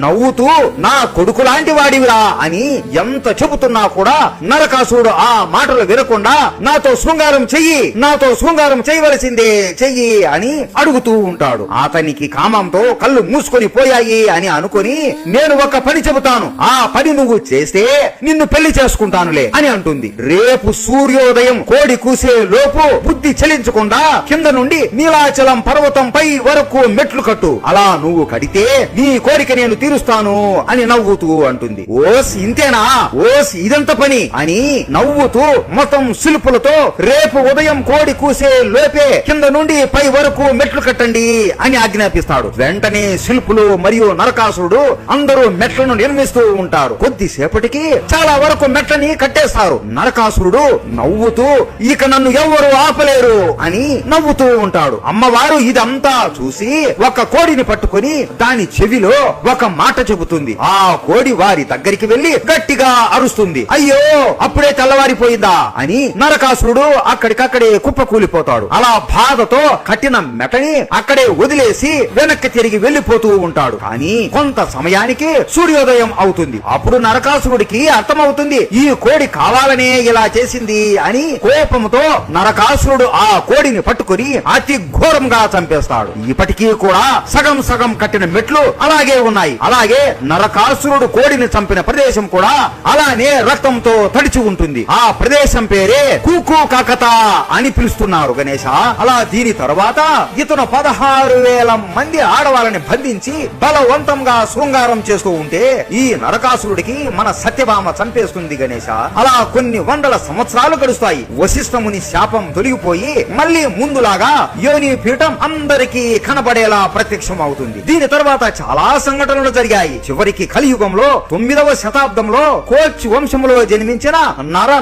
నవ్వుతూ, నా కొడుకు లాంటి వాడివిరా అని ఎంత చెబుతున్నా కూడా నరకాసురుడు ఆ మాటలు వినకుండా నాతో శృంగారం చేయవలసిందే, చెయ్యి అని అడుగుతూ ఉంటాడు. అతనికి కామంతో కళ్ళు మూసుకొని పోయాయి అని అనుకొని, నేను ఒక పని చెబుతాను, ఆ పని నువ్వు చేస్తే నిన్ను పెళ్లి చేసుకుంటానులే అని అంటుంది. రేపు సూర్యోదయం కోడి కూసే లోపు బుద్ధి చెలించకుండా కింద నుండి నీలాచలం పర్వతంపై వరకు మెట్లు కట్టు, అలా నువ్వు కడితే నీ కోరిక నేను తీరుస్తాను అని నవ్వుతూ అంటుంది. ఓస్ ఇంతేనా, ఓస్ ఇదంత పని అని నవ్వుతూ మొత్తం శిల్పులతో రేపు ఉదయం కోడి కూసే లోపే కింద నుండి పై వరకు మెట్లు కట్టండి అని ఆజ్ఞాపిస్తాడు. వెంటనే శిల్పులు మరియు నరకాసురుడు అందరూ మెట్లను నిర్మిస్తూ ఉంటారు. కొద్దిసేపటికి చాలా వరకు మెట్లని కట్టేస్తారు. నరకాసురుడు నవ్వుతూ, ఇక నన్ను ఎవ్వరూ ఆపలేరు అని నవ్వుతూ ఉంటాడు. అమ్మవారు ఇదంతా చూసి ఒక కోడిని పట్టుకొని దాని చెవిలో ఒక మాట చెబుతుంది. ఆ కోడి వారి దగ్గరికి వెళ్లి గట్టిగా అరుస్తుంది. అయ్యో, అప్పుడే తెల్లవారిపోయిందా అని నరకాసురుడు అక్కడికక్కడే కుప్పకూలిపోతాడు. అలా బాధతో కట్టిన మెటని అక్కడే వదిలేసి వెనక్కి తిరిగి వెళ్లిపోతూ ఉంటాడు. కానీ కొంత సమయానికి సూర్యోదయం అవుతుంది. అప్పుడు నరకాసురుడికి అర్థమవుతుంది, ఈ కోడి కావాలనే ఇలా చేసింది అని. కోపంతో నరకాసురుడు ఆ కోడిని పట్టుకుని అతి ఘోరంగా చంపేస్తాడు. ఇప్పటికీ కూడా సగం సగం కట్టిన మెట్లు అలాగే ఉన్నాయి. అలాగే నరకాసురుడు కోడిని చంపి చంపిన ప్రదేశం కూడా అలానే రక్తంతో తడిచి ఉంటుంది. ఆ ప్రదేశం పేరే కూకు కాకత అని పిలుస్తున్నారు గణేశ. అలా దీని తర్వాత ఇతను 16,000 మంది ఆడవాళ్ళని బంధించి బలవంతంగా శృంగారం చేస్తూ ఉంటే ఈ నరకాసురుడికి మన సత్యభామ చంపేస్తుంది గణేశ. అలా కొన్ని వందల సంవత్సరాలు గడుస్తాయి. వశిష్ఠముని శాపం తొలగిపోయి మళ్ళీ ముందులాగా యోని పీఠం అందరికీ కనబడేలా ప్రత్యక్షం అవుతుంది. దీని తర్వాత చాలా సంఘటనలు జరిగాయి. చివరికి కలియుగంలో 9వ శతాబ్దంలో కోచ్ వంశంలో జన్మించిన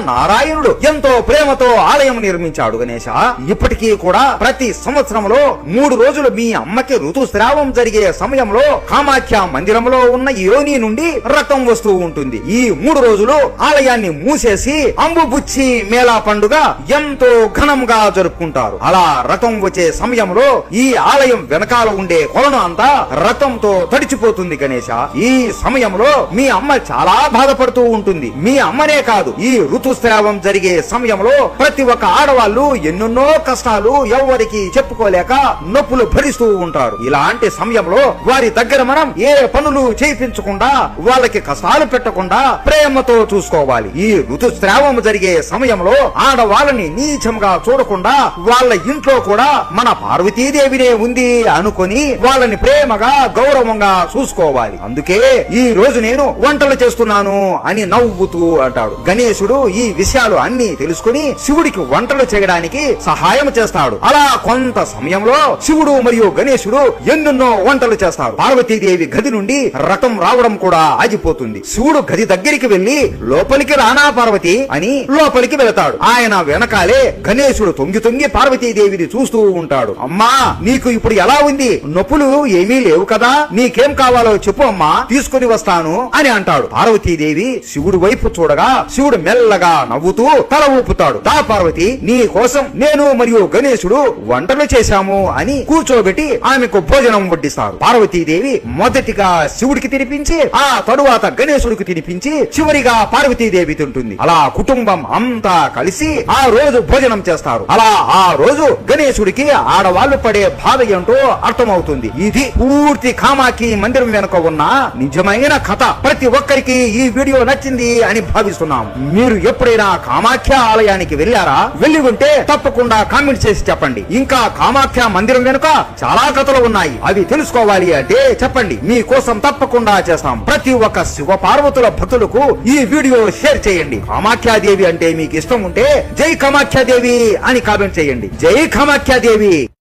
నారాయణుడు ఎంతో ప్రేమతో ఆలయం నిర్మించాడు గణేశ. ఇప్పటికీ కూడా ప్రతి సంవత్సరంలో 3 రోజులు మీ అమ్మకి ఋతుస్రావం జరిగే సమయంలో కామాఖ్య మందిరంలో ఉన్న యోని నుండి రక్తం వస్తూ ఉంటుంది. ఈ 3 రోజులు ఆలయాన్ని మూసేసి అంబుబుచ్చి మేళా పండుగ ఎంతో ఘనంగా జరుపుకుంటారు. అలా రథం వచ్చే సమయంలో ఈ ఆలయం వెనకాల ఉండే కొలను అంతా రథంతో తడిచిపోతుంది గణేశ. ఈ సమయంలో మీ అమ్మ చాలా బాధపడుతూ ఉంటుంది. మీ అమ్మనే కాదు, ఈ ఋతుస్రావం జరిగే సమయంలో ప్రతి ఒక్క ఆడవాళ్ళు ఎన్నెన్నో కష్టాలు ఎవరికి చెప్పుకోలేక నొప్పులు భరిస్తూ ఉంటారు. ఇలాంటి సమయంలో వారి దగ్గర మనం ఏ పనులు చేయించకుండా వాళ్ళకి కష్టాలు పెట్టకుండా ప్రేమతో చూసుకోవాలి. ఈ ఋతుస్రావం జరిగే సమయంలో ఆడవాళ్ళని నీచంగా చూడకుండా వాళ్ళ ఇంట్లో కూడా మన పార్వతీదేవినే ఉంది అనుకొని వాళ్ళని ప్రేమగా గౌరవంగా చూసుకోవాలి. అందుకే ఈ రోజు నేను వంటలు చేస్తున్నాను అని నవ్వుతూ అంటాడు. గణేశుడు ఈ విషయాలు అన్ని తెలుసుకుని శివుడికి వంటలు చేయడానికి సహాయం చేస్తాడు. అలా కొంత సమయంలో శివుడు మరియు గణేశుడు ఎన్నెన్నో వంటలు చేస్తారు. పార్వతీదేవి గది నుండి రథం రావడం కూడా ఆగిపోతుంది. శివుడు గది దగ్గరికి వెళ్లి లోపలికి రానా పార్వతి అని లోపలికి వెళతాడు. ఆయన వెనకాలే గణేశుడు తొంగి తొంగి పార్వతీదేవిని చూస్తూ ఉంటాడు. అమ్మా, నీకు ఇప్పుడు ఎలా ఉంది? నొప్పులు ఏమీ లేవు కదా? నీకేం కావాలో చెప్పు అమ్మా, తీసుకుని వస్తాను అని అంటాడు. పార్వతీదేవి శివుడు వైపు చూడగా శివుడు మెల్లగా నవ్వుతూ తల ఊపుతాడు. దా పార్వతి, నీ కోసం నేను మరియు గణేశుడు వంటలు చేశాము అని కూర్చోబెట్టి ఆమెకు భోజనం వడ్డిస్తారు. పార్వతీదేవి మొదటిగా శివుడికి తినిపించి ఆ తరువాత గణేశుడికి తినిపించి చివరిగా పార్వతీదేవి తింటుంది. అలా కుటుంబం అంతా కలిసి ఆ రోజు భోజనం చేస్తారు. అలా ఆ రోజు గణేశుడికి ఆడవాళ్లు పడే బాధ ఏంటో అర్థమవుతుంది. ఇది పూర్తి కామాఖ్య మందిరం వెనుక ఉన్న నిజమైన కథ. ప్రతి ఒక్కరికి ఈ వీడియో నచ్చింది అని భావిస్తున్నాం. మీరు ఎప్పుడైనా కామాఖ్య ఆలయానికి వెళ్ళారా? వెళ్ళి ఉంటే తప్పకుండా కామెంట్ చేసి చెప్పండి. ఇంకా కామాఖ్య మందిరం వెనుక చాలా కథలు ఉన్నాయి. అవి తెలుసుకోవాలి అంటే చెప్పండి, మీ కోసం తప్పకుండా చేస్తాం. ప్రతి ఒక్క శివ పార్వతుల భక్తులకు ఈ వీడియో షేర్ చేయండి. కామాఖ్యాదేవి అంటే మీకు ఇష్టం ఉంటే జై కామాఖ్యాదేవి అని కామెంట్ చేయండి. జై కామాఖ్యాదేవి.